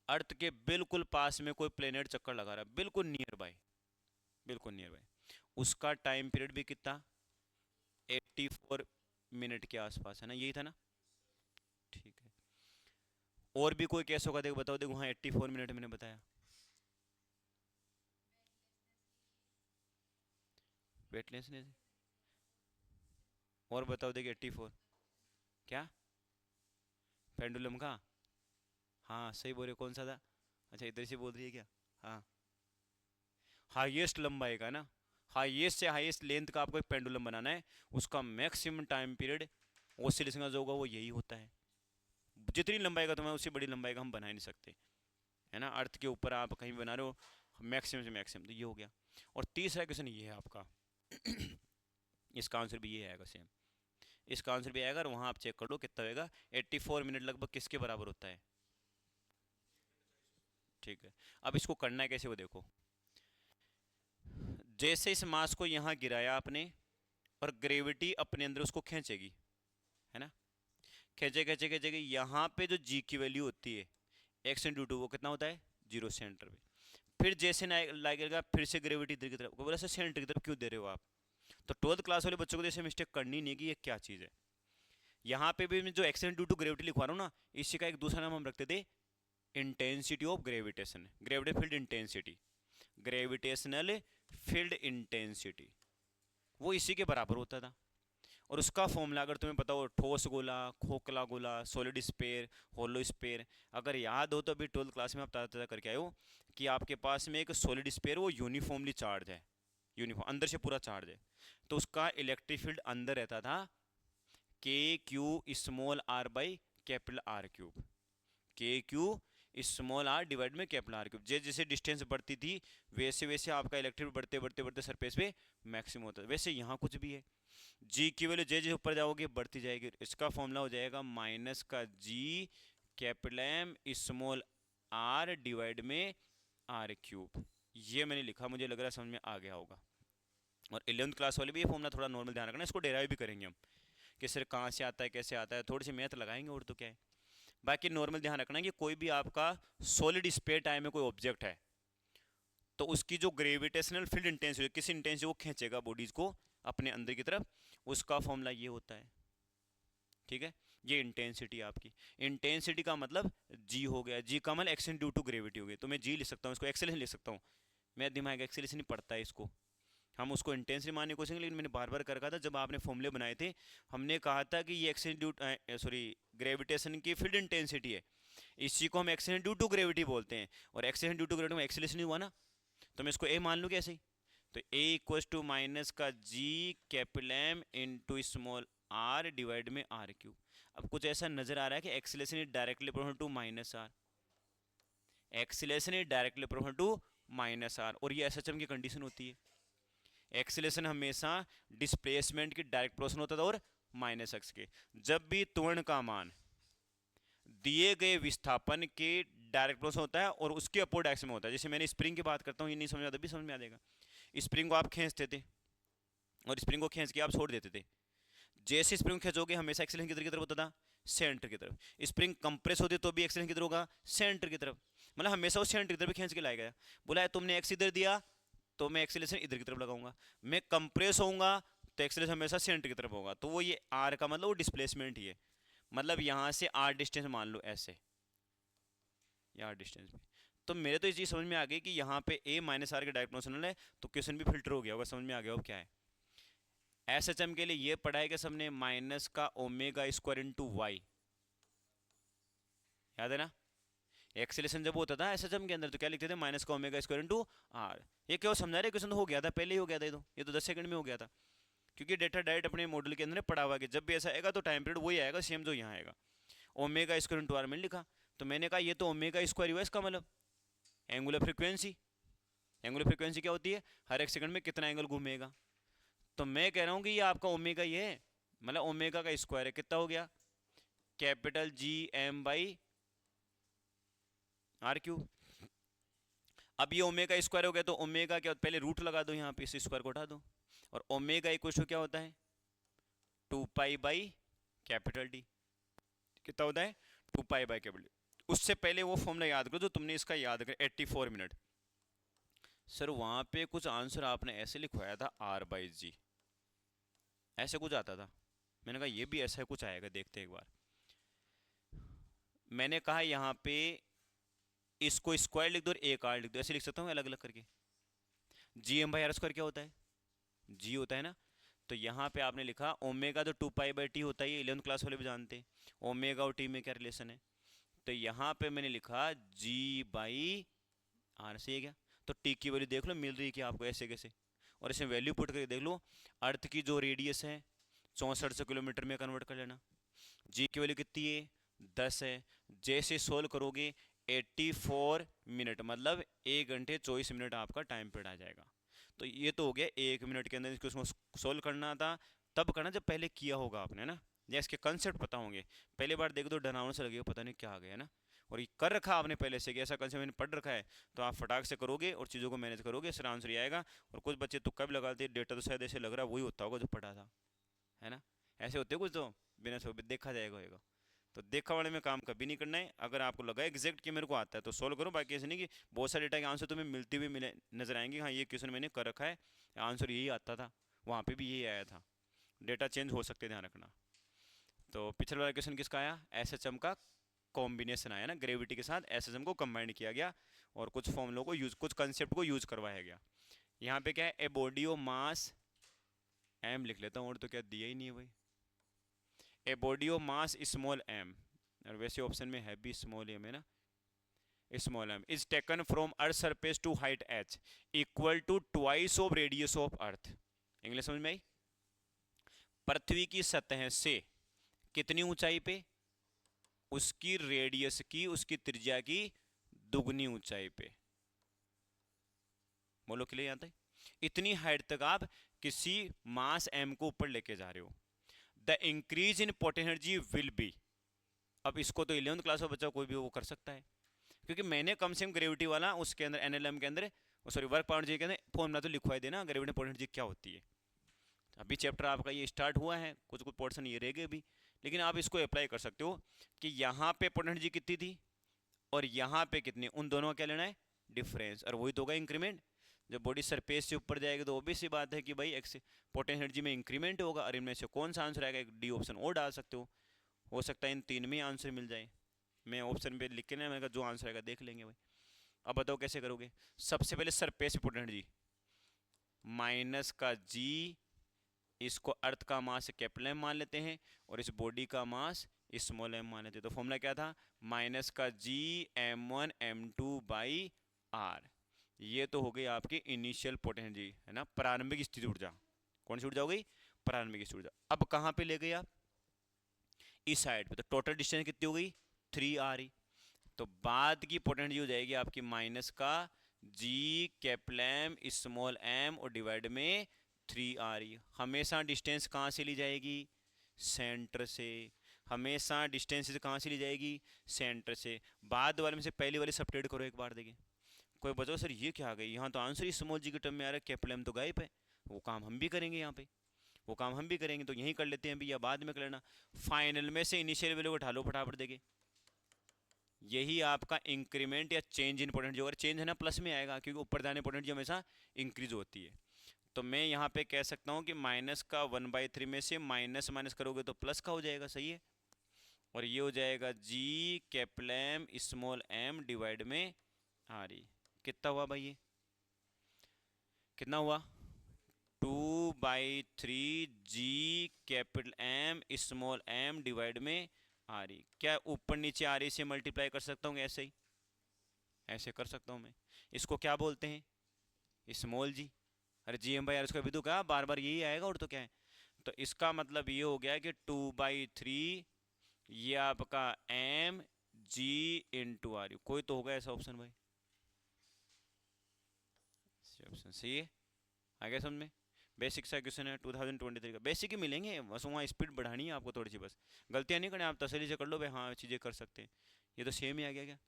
अर्थ के बिल्कुल पास में कोई प्लेनेट चक्कर लगा रहा है, बिल्कुल नियर बाय, बिल्कुल नियर बाय। उसका टाइम पीरियड भी कितना, 84 मिनट के आसपास है ना, यही था ना, ठीक है। और भी कोई केस होगा, देखो बताओ, देखो हाँ 84 मिनट मैंने बताया। वेटलेसनेस, और बताओ, देखिए 84 क्या, पेंडुलम का, हाँ सही बोल रहे, कौन सा था, अच्छा इधर से बोल रही है क्या, हाँ हाईएस्ट लंबाई का ना, हाईएस्ट से हाईएस्ट लेंथ का आपको एक पेंडुलम बनाना है, उसका मैक्सिमम टाइम पीरियड ऑसिलेशन का जो होगा वो यही होता है। जितनी लंबाई का तुम्हें उससे बड़ी लंबाई का हम बना ही नहीं सकते, है ना। अर्थ के ऊपर आप कहीं बना रहे हो मैक्सिमम से मैक्सिमम, तो ये हो गया। और तीसरा क्वेश्चन ये है आपका इसका आंसर भी ये आएगा सेम, इसका आंसर भी आएगा, और वहाँ आप चेक कर लो कितना होगा, 84 मिनट लगभग किसके बराबर होता है, ठीक है। अब इसको करना है कैसे, वो देखो। जैसे इस मास को यहाँ गिराया आपने और ग्रेविटी अपने अंदर उसको खींचेगी, है ना, खींचे खींचे खींचेगी, यहाँ पे जो जी की वैल्यू होती है एक्स इंटू टू, वो कितना होता है 0 सेंटर पे। फिर जैसे लगेगा फिर से ग्रेविटी इधर की तरफ, बोला सर सेंटर की तरफ क्यों दे रहे हो आप, तो 12th क्लास वाले बच्चों को जैसे मिस्टेक करनी नहीं कि ये क्या चीज़ है। यहाँ पे भी मैं जो एक्स इंटू टू ग्रेविटी लिखवा रहा हूँ ना, इसी का एक दूसरा नाम हम रखते थे intensity of gravitation, gravity field intensity, gravitational field intensity, वो इसी के बराबर होता था। और उसका फॉर्मूला अगर तुम्हें पता हो, ठोस गोला, खोखला गोला, सॉलिड स्पेयर, होलो स्पेयर, अगर याद हो तो अभी 12th क्लास में आप ताज़ा ताज़ा करके आए हो कि आपके पास में एक सॉलिड स्पेयर वो यूनिफॉर्मली चार्ज है, यूनिफॉर्म अंदर से पूरा चार्ज है, तो उसका इलेक्ट्रिक फील्ड अंदर रहता था k q small r by capital R cube, k q small are divide में कैपिटल आर क्यूब। जैसे जैसे डिस्टेंस बढ़ती थी वैसे वैसे आपका इलेक्ट्रिक बढ़ते बढ़ते बढ़ते सरफेस पे मैक्सिमम होता है। वैसे यहाँ कुछ भी है, जी की वैल्यू जैसे ऊपर जाओगे बढ़ती जाएगी, इसका फॉर्मूला हो जाएगा माइनस का G capital M small are divide में आर क्यूब। ये मैंने लिखा, मुझे लग रहा है समझ में आ गया होगा। और 11th क्लास वाले भी ये फॉर्मूला थोड़ा नॉर्मल ध्यान रखना, इसको डेराइव भी करेंगे हम कि सर कहाँ से आता है कैसे आता है, थोड़ी सी मैथ लगाएंगे और तो क्या है। बाकी नॉर्मल ध्यान रखना कि कोई भी आपका सॉलिड स्पेयर टाइम में कोई ऑब्जेक्ट है तो उसकी जो ग्रेविटेशनल फील्ड इंटेंसिटी, किस इंटेंसिटी वो खींचेगा बॉडीज को अपने अंदर की तरफ, उसका फॉर्मूला ये होता है, ठीक है, ये इंटेंसिटी आपकी। इंटेंसिटी का मतलब जी हो गया, जी का मतलब एक्शन ड्यू टू ग्रेविटी हो गई, तो मैं जी लिख सकता हूँ, इसको एक्सेलेशन लिख सकता हूँ। मेरा दिमाग एक्सेलेशन नहीं पड़ता है इसको, हम उसको इंटेंसिटी मानने की कोशिश करेंगे, लेकिन मैंने बार बार कर रखा था जब आपने फॉर्मूले बनाए थे, हमने कहा था कि ये एक्शन ड्यू सॉरी ग्रेविटेशन की फील्ड इंटेंसिटी है, इसी को हम एक्शन ड्यू टू ग्रेविटी बोलते हैं, और एक्शन ड्यू टू ग्रेविटी में एक्सेलेशन नहीं हुआ ना, तो मैं इसको ए मान लूँ कैसे ही, तो ए इक्वल टू माइनस का G capital M into small are divide में आर क्यूब। अब कुछ ऐसा नजर आ रहा है कि acceleration is directly proportional to minus R, acceleration is directly proportional to minus R, और ये एसएचएम की कंडीशन होती है, एक्सेलेशन हमेशा डिस्प्लेसमेंट की डायरेक्ट प्रोपोर्शनल होता था और माइनस एक्स के। जब भी त्वरण का मान दिए गए विस्थापन के डायरेक्ट प्रोपोर्शनल होता है और उसके अपोजिट डायरेक्शन में होता है, जैसे मैंने स्प्रिंग की बात करता हूँ, ये नहीं समझ आता भी समझ में आ जाएगा। स्प्रिंग को आप खींचते थे और स्प्रिंग को खींच के आप छोड़ देते थे, जैसे स्प्रिंग खींचोगे हमेशा एक्सेलेशन किधर की तरफ होता था, सेंटर की तरफ। स्प्रिंग कंप्रेस होती तो भी एक्सेलेशन किधर होगा, सेंटर की तरफ, मतलब हमेशा वो सेंटर की तरफ खींच के लाएगा। बोला है तुमने एक्स इधर दिया तो मैं एक्सेलेशन इधर की तरफ लगाऊंगा, मैं कंप्रेस होऊंगा तो एक्सेलेशन हमेशा सेंटर की तरफ होगा, तो वो ये आर का मतलब वो डिस्प्लेसमेंट ही है, मतलब यहां से आर डिस्टेंस मान लो ऐसे, आर डिस्टेंस भी। तो मेरे तो ये चीज समझ में आ गई कि यहाँ पे ए माइनस आर के डायरेक्ट प्रोपोर्शनल है, तो क्वेश्चन भी फिल्टर हो गया होगा, समझ में आ गया हो क्या है। एसएचएम के लिए ये पढ़ा है कि सबने माइनस का ओमेगा स्क्वायर इंटू वाई, याद है ना, एक्सेलेशन जब होता था एसएचएम के अंदर तो क्या लिखते थे, माइनस का ओमेगा स्क्वायर इंटू आर। ये क्यों समझा रहे, क्वेश्चन तो हो गया था, पहले ही हो गया था, ये तो 10 सेकंड में हो गया था, क्योंकि डेटा डायरेक्ट अपने मॉडल के अंदर पड़ा हुआ है कि जब भी ऐसा आएगा तो टाइम पीरियड वही आएगा सेम जो यहाँ आएगा। ओमेगा स्क्वायर इंटू आर मैंने लिखा, तो मैंने कहा ये तो ओमेगा स्क्वायर हुआ, इसका मतलब एंगुलर फ्रीक्वेंसी। एंगुलर फ्रीक्वेंसी क्या होती है, हर एक सेकंड में कितना एंगल घूमेगा, तो मैं कह रहा हूँ कि ये आपका ओमेगा ये है, मतलब ओमेगा का स्क्वायर है, कितना हो गया, capital G M by R cube. अब ये ओमेगा स्क्वायर हो गया, तो ओमेगा क्या, पहले रूट लगा दो यहाँ पे, इस स्क्वायर को हटा दो, और ओमेगा इक्वल टू क्या होता है, 2 पाई बाई कैपिटल डी, कितना होता है 2 पाई बाई कैपिटल डी। उससे पहले वो फॉर्मूला याद करो जो तुमने इसका याद कर 84 मिनट। सर वहां पे कुछ आंसर आपने ऐसे लिखवाया था आर बाई जी, ऐसे कुछ आता था, मैंने कहा ये भी ऐसा कुछ आएगा, देखते एक बार। मैंने कहा यहाँ पे इसको स्क्वायर लिख दो और एक आर लिख दो, ऐसे लिख सकता हूँ अलग अलग करके। G M by R square क्या होता है, जी होता है ना, तो यहाँ पे आपने लिखा ओमेगा तो 2 पाई बाई टी होता है, 11th क्लास वाले भी जानते हैं ओमेगा और टी में क्या रिलेशन है, तो यहाँ पे मैंने लिखा जी बाई आर से है क्या, तो टी की वैल्यू देख लो मिल रही है कि आपको ऐसे कैसे, और इसमें वैल्यू पुट करके देख लो, अर्थ की जो रेडियस है 6400 किलोमीटर में कन्वर्ट कर लेना, जी की वैल्यू कितनी है 10 है, जैसे सोल्व करोगे 84 मिनट मतलब 1 घंटे 24 मिनट आपका टाइम पीरियड आ जाएगा। तो ये तो हो गया 1 मिनट के अंदर इसको सोल्व करना था, तब करना जब पहले किया होगा आपने ना, या इसके कंसेप्ट पता होंगे, पहले बार देखो तो डरावना से लगेगा पता नहीं क्या आ गया ना, और ये कर रखा आपने पहले से कि ऐसा कंसेप्ट मैंने पढ़ रखा है, तो आप फटाक से करोगे और चीज़ों को मैनेज करोगे, सर आंसर ही आएगा। और कुछ बच्चे तुक्का भी लगाते हैं, डेटा तो शायद ऐसे लग रहा है वही होता होगा जो पढ़ा था, है ना, ऐसे होते कुछ तो बिना सोचे देखा जाएगा होगा, तो देखा वाले में काम कभी नहीं करना है। अगर आपको लगा एग्जैक्ट कि मेरे को आता है तो सोल्व करो, बाकी ऐसे नहीं कि बहुत सारे डेटा के आंसर तुम्हें मिलते हुए मिले नजर आएंगे, हाँ ये क्वेश्चन मैंने कर रखा है, आंसर यही आता था, वहाँ पे भी यही आया था, डेटा चेंज हो सकते, ध्यान रखना। तो पिछले वाला क्वेश्चन किसका आया, एसएचएम का कॉम्बिनेशन आया ना, ग्रेविटी के साथ एसएचएम को कंबाइन किया गया और कुछ फॉर्मूलों को यूज, कुछ कंसेप्ट को यूज करवाया गया। यहाँ पे क्या है, a body of mass m लिख लेता हूँ, और तो क्या दिया ही नहीं है भाई, a body of mass small m, और वैसे ऑप्शन में है भी स्मॉल एम है ना, small m is taken from earth surface to height h equal to twice of radius of earth. English समझ में आई, पृथ्वी की सतह से कितनी ऊंचाई पे, उसकी रेडियस की, उसकी त्रिज्या की दुगनी ऊंचाई पे, बोलो क्लियर यहाँ तक, इतनी हाइट तक आप किसी मास एम को ऊपर लेके जा रहे हो, the increase in potential energy will be. अब इसको तो 11th क्लास का बच्चा कोई भी वो कर सकता है, क्योंकि मैंने कम से कम ग्रेविटी वाला उसके अंदर एनएलएम के अंदर, सॉरी वर्क पावर जी के अंदर फॉर्मूला तो लिखवाई देना, ग्रेविटी पोटेंशियल एनर्जी क्या होती है। अभी चैप्टर आपका ये स्टार्ट हुआ है, कुछ कुछ पोर्शन ये रह गए भी, लेकिन आप इसको अप्लाई कर सकते हो कि यहाँ पे पोटेंशियल एनर्जी कितनी थी और यहाँ पे कितनी, उन दोनों का क्या लेना है डिफरेंस, और वही तो होगा इंक्रीमेंट। जब बॉडी सरफेस से ऊपर जाएगी तो ऑब्वियस सी बात है कि भाई पोटेंशियल एनर्जी में इंक्रीमेंट होगा, और इनमें से कौन सा आंसर आएगा, एक डी ऑप्शन और डाल सकते हो, हो सकता है इन तीन में आंसर मिल जाए। मैं ऑप्शन पे लिख के ना, मैंने कहा जो आंसर आएगा देख लेंगे भाई। अब बताओ कैसे करोगे। सबसे पहले सरफेस पोटेंशियल जी, माइनस का जी, इसको अर्थ का मास कैपिटल एम मान लेते हैं और इस बॉडी का मास स्मॉल एम मान लेते हैं। तो फॉर्मूला क्या था, माइनस का जी m1m2/r। ये तो हो गई आपकी इनिशियल पोटेंशियल जी, है ना, प्रारंभिक स्थिति ऊर्जा। कौन सी ऊर्जा हो गई, प्रारंभिक स्थिति ऊर्जा। अब कहाँ पे ले गए आप, इस साइड पे। तो टोटल डिस्टेंस कितनी हो गई, 3r। तो बाद की पोटेंशियल हो जाएगी आपकी माइनस का G capital M small m और डिवाइड में 3r। हमेशा डिस्टेंस कहाँ से ली जाएगी, सेंटर से। हमेशा डिस्टेंस कहाँ से ली जाएगी, सेंटर से। बाद वाले में से पहली वाली सब्ट्रैक्ट करो एक बार, देखिए कोई बचाओ सर ये क्या आ गई, यहाँ तो आंसर स्मॉल जी के टर्म में आ रहा है, कैपिटल एम तो गायब है। वो काम हम भी करेंगे यहाँ पे, वो काम हम भी करेंगे, तो यहीं कर लेते हैं अभी या बाद में कर लेना। फाइनल में से इनिशियल वैल्यू उठा लो फटाफट, देखिए यही आपका इंक्रीमेंट या चेंज इन पोटेंशियल। अगर चेंज है ना प्लस में आएगा, क्योंकि ऊपर जाने पोटेंशियल हमेशा इंक्रीज होती है। तो मैं यहाँ पे कह सकता हूँ कि माइनस का 1/3 में से माइनस माइनस करोगे तो प्लस का हो जाएगा, सही है। और ये हो जाएगा G capital M small M divide में आर ई। कितना हुआ भाई, ये कितना हुआ, 2/3 G capital M small M divide में आर ई। क्या ऊपर नीचे आर ई से मल्टीप्लाई कर सकता हूँ, ऐसे ही ऐसे कर सकता हूँ मैं। इसको क्या बोलते हैं, स्मॉल जी। अरे जी एम भाई यार, इसका भी तो क्या बार बार यही आएगा, और तो क्या है। तो इसका मतलब ये हो गया कि 2/3 ये आपका एम जी इंटू आर। कोई तो होगा ऐसा ऑप्शन भाई, ऑप्शन सही है। आ गया समझ में। बेसिक सा क्वेश्चन है 2023 का, बेसिक ही मिलेंगे बस, वहाँ स्पीड बढ़ानी है आपको थोड़ी सी, बस गलतियाँ नहीं करनी, आप तसल्ली से कर लो भाई, हाँ चीज़ें कर सकते हैं। ये तो सेम ही आ गया क्या।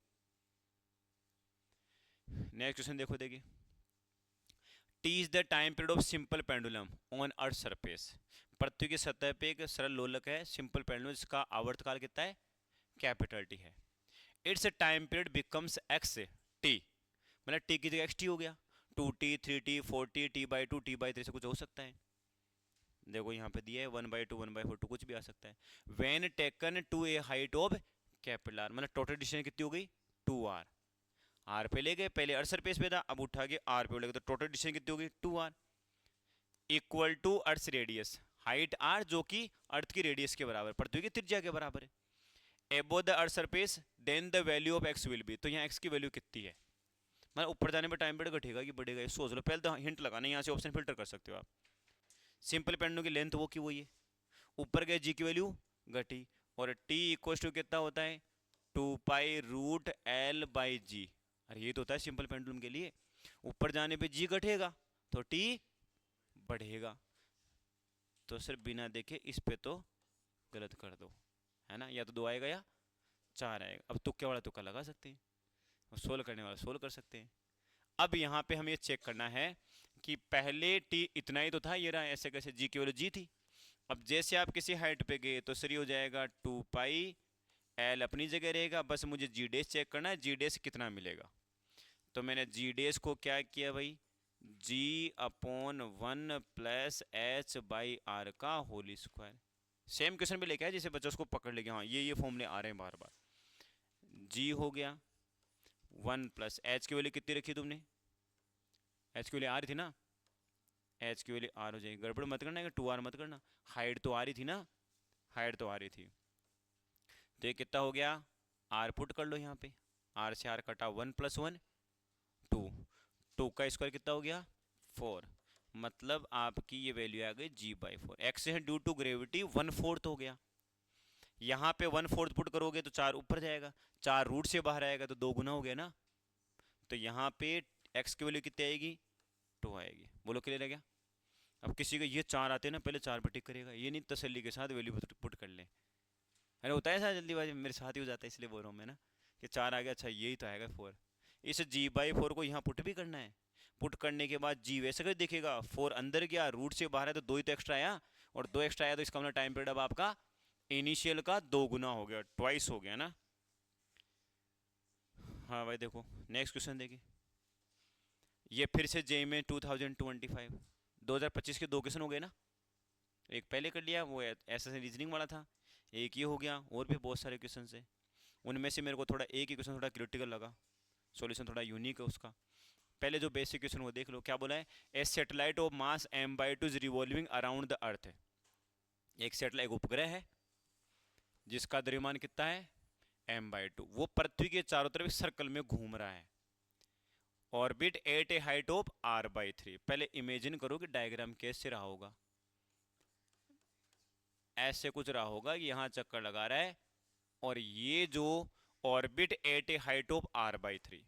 नेक्स्ट क्वेश्चन देखो, देखिए T is the time period of simple pendulum on earth surface. पृथ्वी की सतह पे एक सरल लोलक है सिंपल पेंडुलम, जिसका आवर्तकाल कितना है, कैपिटल टी है। It's time period becomes x T, मतलब टी की जगह एक्स टी हो गया। 2t 3t 4t t/2 t/3 से कुछ हो सकता है। देखो यहाँ पे दिया है 1/2 1/4 टू कुछ भी आ सकता है। When taken to a height of capital R, मतलब टोटल डिस्टेंस कितनी हो गई, 2r। आर पे ले गए, पहले अर्थ सरफेस पे था, अब उठा के आर पे ले गए, तो टोटल डिस्टेंस कितनी होगी, 2r। Equal to earth radius, height r जो कि अर्थ की रेडियस के बराबर, पृथ्वी की त्रिज्या के बराबर है। Above the earth surface then the value of x will be, तो यहाँ x की वैल्यू कितनी है, मतलब ऊपर जाने में टाइम पीरियड घटेगा कि बढ़ेगा, ये सोच लो पहले तो हिंट लगाना, यहाँ से ऑप्शन फिल्टर कर सकते हो आप। सिंपल पेंडुलम की लेंथ वो की वही है, ऊपर गए जी की वैल्यू घटी, और टी इक्वल टू कितना होता है, 2π√L/g। अरे ये तो होता है सिंपल पेंडुलम के लिए, ऊपर जाने पे जी घटेगा तो टी बढ़ेगा। तो सिर्फ बिना देखे इस पे तो गलत कर दो, है ना, या तो 2 आएगा या 4 आएगा। अब तुक्के वाला तुक्का लगा सकते हैं, और सोल्व करने वाला सोल्व कर सकते हैं। अब यहाँ पे हमें चेक करना है कि पहले टी इतना ही तो था, ये रहा, ऐसे कैसे जी की वैल्यू जी थी। अब जैसे आप किसी हाइट पे गए तो सही हो जाएगा 2π, L अपनी जगह रहेगा, बस मुझे जी डेस चेक करना है, जी डेस कितना मिलेगा। तो मैंने जी डेस को क्या किया भाई, g/1 + h/r का होल स्क्वायर। सेम क्वेश्चन भी लेके आया, जिसे बच्चों को पकड़ लेके, हाँ ये फॉर्मूले आ रहे हैं बार बार। g हो गया 1 + h की वैल्यू कितनी रखी तुमने, h की वैल्यू आ रही थी ना, h की वैल्यू r हो जाएगी, गड़बड़ मत करना है, 2r मत करना। हाइट तो आ रही थी ना, हाइट तो आ रही थी, तो ये कितना हो गया, r पुट कर लो यहाँ पे, r से r कटा 1 + 1 2, 2 का स्क्वायर कितना हो गया 4, मतलब आपकी ये वैल्यू आ गई g/4। x है ड्यू टू ग्रेविटी 1/4 हो गया। यहाँ पे 1/4 पुट करोगे तो 4 ऊपर जाएगा, 4 रूट से बाहर आएगा तो 2 गुना हो गया ना। तो यहाँ पे x की वैल्यू कितनी आएगी, 2 आएगी। बोलो क्लियर है क्या। अब किसी को ये 4 आते हैं ना, पहले 4 पे टिक करेगा, ये नहीं तसल्ली के साथ वैल्यू पुट कर ले। अरे होता है ऐसा जल्दीबाजी, मेरे साथ ही हो जाता है, इसलिए बोल रहा हूँ मैं ना, कि 4 आ गया, अच्छा यही तो आएगा 4। इस g/4 को यहाँ पुट भी करना है, पुट करने के बाद जी वैसे कर दिखेगा, 4 अंदर गया, रूट से बाहर है तो 2 ही तो एक्स्ट्रा आया, और 2 एक्स्ट्रा आया तो इसका मतलब टाइम पीरियड अब आपका इनिशियल का 2 गुना हो गया, ट्वाइस हो गया ना। हाँ भाई देखो नेक्स्ट क्वेश्चन देखिए, ये फिर से जेई में 2025 के 2 क्वेश्चन हो गए ना, एक पहले कर लिया वो ऐसा रीजनिंग वाला था, एक ये हो गया, और भी बहुत सारे क्वेश्चन है, उनमें से मेरे को थोड़ा एक ही क्वेश्चन थोड़ा क्रिटिकल लगा, सॉल्यूशन थोड़ा यूनिक है उसका। पहले जो बेसिक क्वेश्चन वो देख लो, क्या बोला है, a satellite of mass m/2 is revolving around the earth है। एक सैटेलाइट, एक उपग्रह है जिसका द्रव्यमान कितना है m/2, वो पृथ्वी के चारों तरफ सर्कल में घूम रहा है, orbit at a height of r/3। पहले इमेजिन करो कि डायग्राम कैसे रहा होगा, ऐसे कुछ रहा होगा कि यहाँ चक्कर लगा रहा है, और ये जो orbit at a height of r/3,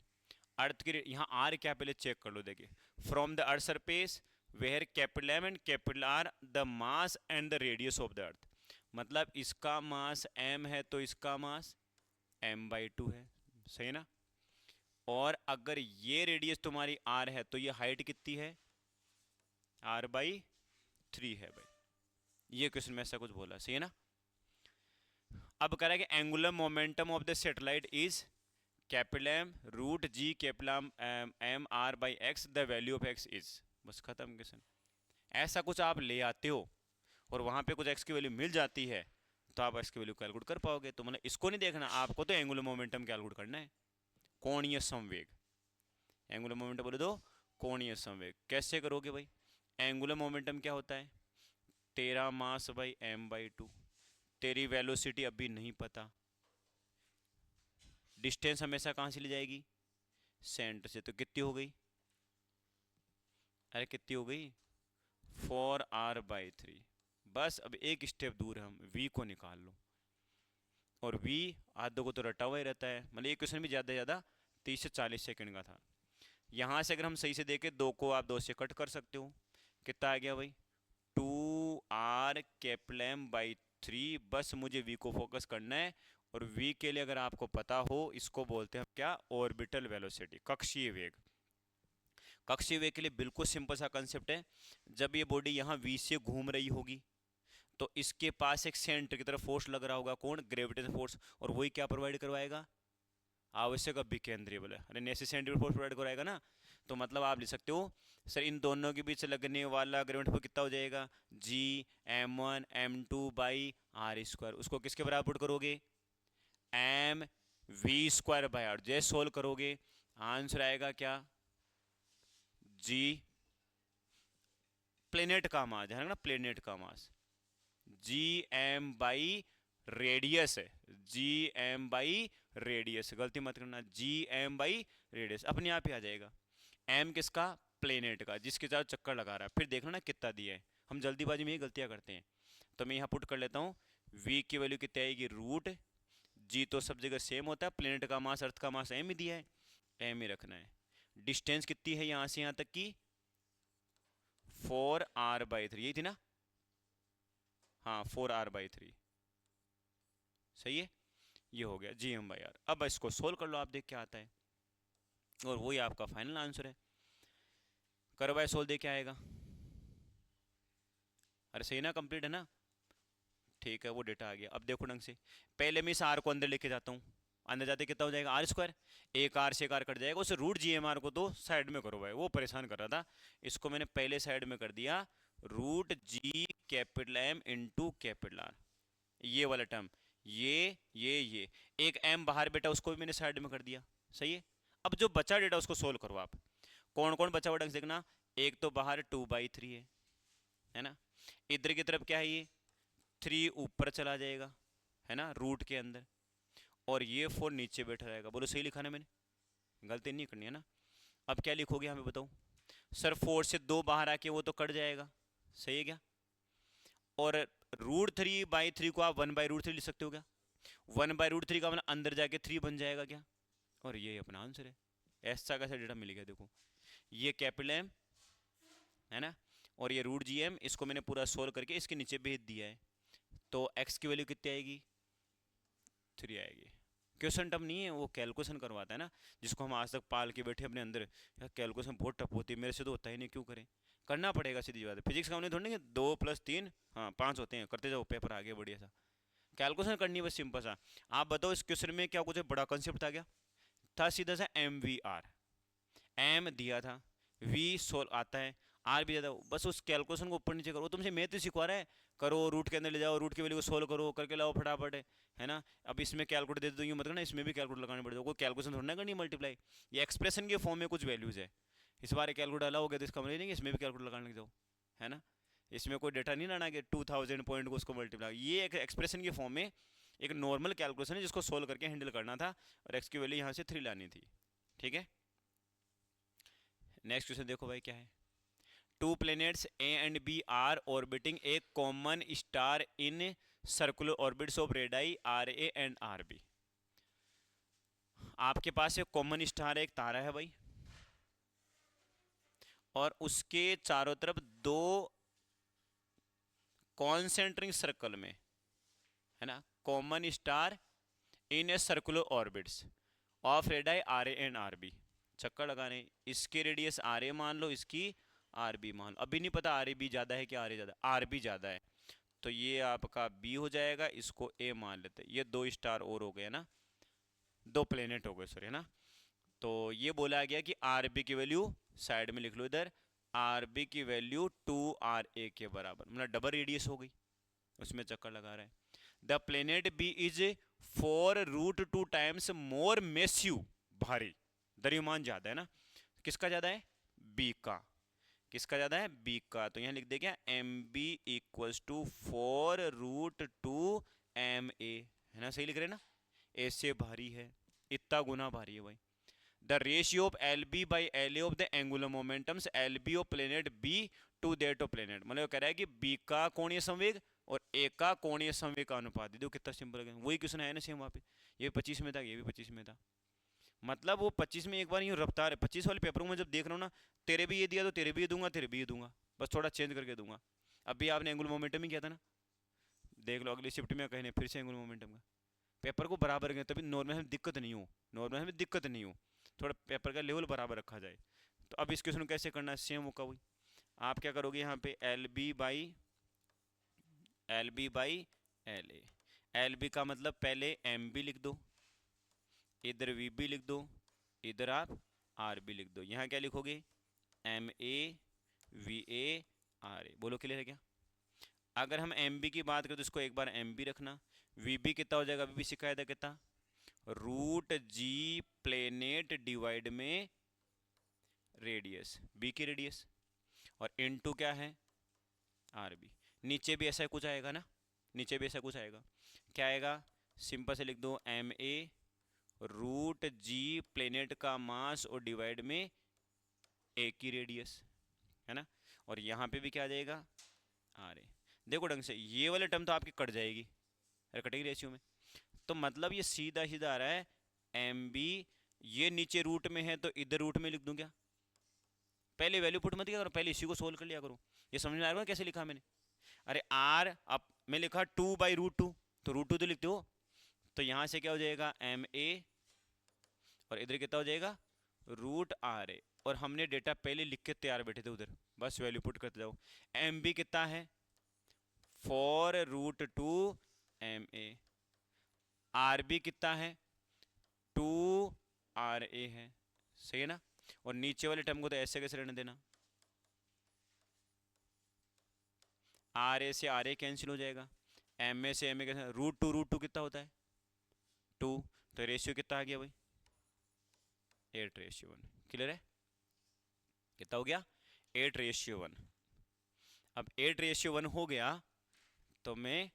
earth की यहाँ आर क्या पहले चेक कर लो, देखिए from the earth surface where capital M and capital R the mass and the radius of the earth. मतलब इसका मास m है तो इसका मास m/2 है, सही ना। और अगर ये रेडियस तुम्हारी r है तो ये हाइट कितनी है, r/3 है भाई। ये क्वेश्चन में ऐसा कुछ बोला, सही है ना। अब कह रहा है कि angular momentum of the satellite is capital M root G capital M R by x, the value of x is, बस खत्म क्वेश्चन। ऐसा कुछ आप ले आते हो और वहां पे कुछ एक्स की वैल्यू मिल जाती है तो आप एक्स की वैल्यू कैलकुलेट कर पाओगे। तो मतलब इसको नहीं देखना आपको, तो एंगुलर मोमेंटम कैलकुलेट करना है, कोणीय संवेग। एंगुलर मोमेंटम बोले तो कोणीय संवेग। कैसे करोगे भाई, एंगुलर मोमेंटम क्या होता है, तेरा मास बाई m/2, तेरी वेलोसिटी अभी नहीं पता, डिस्टेंस हमेशा कहां से ली जाएगी, सेंटर से, तो कितनी हो गई, अरे कितनी हो गई, 4r/3। बस अब एक स्टेप दूर है, हम v को निकाल लो, और v आधो को तो रटा हुआ ही रहता है, मतलब ये क्वेश्चन भी ज़्यादा से ज़्यादा 30 से 40 सेकंड का था। यहाँ से अगर हम सही से देखें, 2 को आप 2 से कट कर सकते हो, कितना आ गया भाई, 2r⁻3। बस मुझे v को फोकस करना है, और v के लिए अगर आपको पता हो, इसको बोलते हैं क्या, ऑर्बिटल वेलोसिटी, कक्षीय वेग। कक्षीय वेग के लिए बिल्कुल सिंपल सा कंसेप्ट है, जब ये बॉडी यहाँ v से घूम रही होगी तो इसके पास एक सेंटर की तरफ फोर्स लग रहा होगा, कौन, ग्रेविटेशन फोर्स, और वही क्या प्रोवाइड करवाएगा, आवश्यक अभिकेंद्रीय बल, अरे नेसेसरी फोर्स प्रोवाइड कराएगा ना। तो मतलब आप लिख सकते हो सर, इन दोनों के बीच लगने वाला ग्रेविटेशन फोर्स कितना हो जाएगा, G m1m2/r²। उसको किसके बराबर पुट करोगे, mv²/r। जैसे सोल्व करोगे आंसर आएगा क्या, G प्लेनेट का मास, ध्यान रखना प्लेनेट का मास, Gm/रेडियस है, Gm/रेडियस, गलती मत करना, Gm/रेडियस अपने आप ही आ जाएगा। m किसका, प्लेनेट का, जिसके साथ चक्कर लगा रहा है। फिर देखना ना कितना दिया है, हम जल्दीबाजी में ही गलतियां करते हैं। तो मैं यहाँ पुट कर लेता हूँ, v की वैल्यू कितनी आएगी, रूट g तो सब जगह सेम होता है, प्लेनेट का मास, अर्थ का मास m ही दिया है, m ही रखना है। डिस्टेंस कितनी है यहाँ से यहाँ तक की, 4r/3, यही थी ना, हाँ 4r/3, सही है। ये हो गया Gm/r। अब इसको सोल्व कर लो, आप देख क्या आता है, और वही आपका फाइनल आंसर है। करो भाई सोल्व, देख क्या आएगा, अरे सही ना, कंप्लीट है ना, ठीक है, वो डेटा आ गया। अब देखो ढंग से, पहले मैं इस आर को अंदर लेके जाता हूँ, अंदर जाते कितना हो जाएगा, r², एक आर से एक आर कट जाएगा, उस रूट Gmr को तो साइड में करो भाई, वो परेशान कर रहा था। इसको मैंने पहले साइड में कर दिया, root G capital M into capital R, ये वाला टर्म, ये एक m बाहर बेटा, उसको भी मैंने साइड में कर दिया, सही है। अब जो बचा डेटा उसको सोल्व करो आप, कौन कौन बचा हुआ ढंग से देखना, एक तो बाहर 2/3 है ना, इधर की तरफ क्या है, ये 3 ऊपर चला जाएगा, है ना, रूट के अंदर, और ये 4 नीचे बैठा रहेगा। बोलो सही लिखा ना मैंने, गलती नहीं करनी है ना। अब क्या लिखोगे हमें बताओ, सर 4 से 2 बाहर आके वो तो कट जाएगा, सही है क्या, और √3/3 को आप 1/√3 लिख सकते हो क्या, 1/√3 का मतलब अंदर जाके 3 बन जाएगा क्या, और ये अपना आंसर है। ऐसा कैसा डेटा मिल गया, देखो ये कैपिटल M है ना, और ये रूट Gm, इसको मैंने पूरा सोल्व करके इसके नीचे भेज दिया है, तो x की वैल्यू कितनी आएगी, 3 आएगी। क्वेश्चन टफ नहीं है, वो कैलकुलेशन करवाता है ना, जिसको हम आज तक पाल के बैठे अपने अंदर, यार कैलकुलेशन बहुत टफ होती है, मेरे से तो होता ही नहीं, क्यों करें, करना पड़ेगा, सीधी बात है। फिजिक्स का हमने थोड़ी 2 + 3 हाँ 5 होते हैं, करते जाओ, पेपर आगे बढ़िया सा, कैलकुलेशन करनी है बस सिंपल सा। आप बताओ इस क्वेश्चन में क्या कुछ बड़ा कंसेप्ट आ गया, था सीधा सा MVR, M दिया था, V सोल्व आता है, R भी दिया था, बस उस कैलकुलेशन को ऊपर नीचे करो, तुमसे मैथ सिखवा रहा है, करो, रूट के अंदर ले जाओ, रूट की वैल्यू को सोल्व करो, करके लाओ फटाफट, है ना। अब इसमें कैलकुलेट दे दो, ये मतलब ना इसमें भी कैलकुलेट लगानी पड़ेगी, कोई कैलकुलेशन थोड़ा ना करनी मल्टीप्लाई, ये एक्सप्रेशन के फॉर्म में कुछ वैल्यूज है, इस बार कैलकुलेट अलाउ हो गया तो इसका मतलब नहीं इसमें भी कैलकुलेट लगाने लग जाओ, है ना। इसमें कोई डेटा नहीं लाना कि 2000 पॉइंट को उसको मल्टीप्लाई, ये एक एक्सप्रेशन के फॉर्म में एक नॉर्मल कैलकुलेशन है जिसको सोल्व करके हैंडल करना था, और एक्स की वैल्यू यहाँ से 3 लानी थी, ठीक है। नेक्स्ट क्वेश्चन देखो भाई क्या है। Two planets A and B are orbiting a common star in circular orbits of radii R A and R B. आपके पास एक कॉमन स्टार है, एक तारा है भाई, और उसके चारों तरफ दो कॉन्सेंट्रिक सर्कल में, है ना, common star in a circular orbits of radii R A and R B. चक्कर लगाने, इसके रेडियस आर ए मान लो, इसकी आर बी मान लो, अभी नहीं पता आर ए बी ज़्यादा है कि आर ए ज़्यादा, आर बी ज़्यादा है तो ये आपका बी हो जाएगा, इसको ए मान लेते हैं, ये दो स्टार और हो गए ना, दो प्लेनेट हो गए सॉरी, है ना। तो ये बोला गया कि आर बी की वैल्यू साइड में लिख लो इधर, आर बी की वैल्यू 2 RA के बराबर, मतलब डबल रेडियस हो गई, उसमें चक्कर लगा रहा है। The planet B is 4√2 times more massive, भारी, द्रव्यमान ज्यादा है ना, किसका ज्यादा है, बी का, किसका ज्यादा है, बी का, तो यहां लिख दे क्या, M B equals to 4√2 MA, है ना, सही लिख रहे हैं ना, ए से भारी है, इतना गुना भारी है भाई। The ratio of L B by L A of the angular momentums L B of planet B to that of planet, मतलब कह रहा है कि बी का कोणीय संवेग और ए का कोणीय संवेग का अनुपात, देखो कितना सिंपल है, वही क्वेश्चन है ना सेम वहाँ पे, ये 25 में था, ये भी 25 में था, मतलब वो 25 में एक बार यूँ रफ्तार है, 25 वाले पेपर में जब देख रहा हूँ ना, तेरे भी ये दिया तो तेरे भी ये दूंगा, तेरे भी ये दूंगा, बस थोड़ा चेंज करके दूंगा। अभी आपने एंगुलर मोमेंटम ही किया था ना, देख लो अगली शिफ्ट में कहने फिर से एंगुलर मोमेंटम का, पेपर को बराबर करें तभी नॉर्मल में दिक्कत नहीं हो, नॉर्मल में दिक्कत नहीं हो, थोड़ा पेपर का लेवल बराबर रखा जाए। तो अब इस क्वेश्चन कैसे करना है, सेम होगा वही, आप क्या करोगे यहाँ पे L B by L A, L B का मतलब पहले एम बी लिख दो, इधर वी बी लिख दो, इधर आप आर बी लिख दो, यहाँ क्या लिखोगे, M A V A R A, बोलो क्लियर है क्या। अगर हम एम बी की बात करें तो इसको एक बार एम बी रखना, वी बी कितना हो जाएगा, अभी भी शिकायत है कितना, √G प्लेनेट डिवाइड में रेडियस, बी की रेडियस, और इनटू क्या है, आर बी। नीचे भी ऐसा कुछ आएगा ना, नीचे भी ऐसा कुछ आएगा, क्या आएगा, सिंपल से लिख दो MA√G प्लेनेट का मास और डिवाइड में ए की रेडियस, है ना, और यहाँ पे भी क्या आ जाएगा, आर ए। देखो ढंग से, ये वाले टर्म तो आपकी कट जाएगी, कटेगी रेशियो में, तो मतलब ये सीधा सीधा आ रहा है एम बी, ये नीचे रूट में है तो इधर रूट में लिख दूं क्या, पहले वैल्यू पुट मत किया करो, पहले इसी को सोल्व कर लिया करो, ये समझ में आ रहा है कैसे लिखा मैंने। अरे आर, अब मैं लिखा 2/√2, तो √2 तो लिखते हो, तो यहां से क्या हो जाएगा MA, और इधर कितना हो जाएगा √RA, और हमने डेटा पहले लिख के तैयार बैठे थे उधर, बस वैल्यू पुट करते जाओ। MB कितना है 4√2 MA, RB कितना है 2RA है, सही है ना, और नीचे वाले टर्म को तो ऐसे कैसे रहने देना, RA से RA कैंसिल हो जाएगा, MA से MA कैंसिल, √2 कितना होता है 2, तो रेशियो कितना आ गया भाई 8:1, क्लियर है, कितना हो गया 8:1। अब 8:1 हो गया तो मैं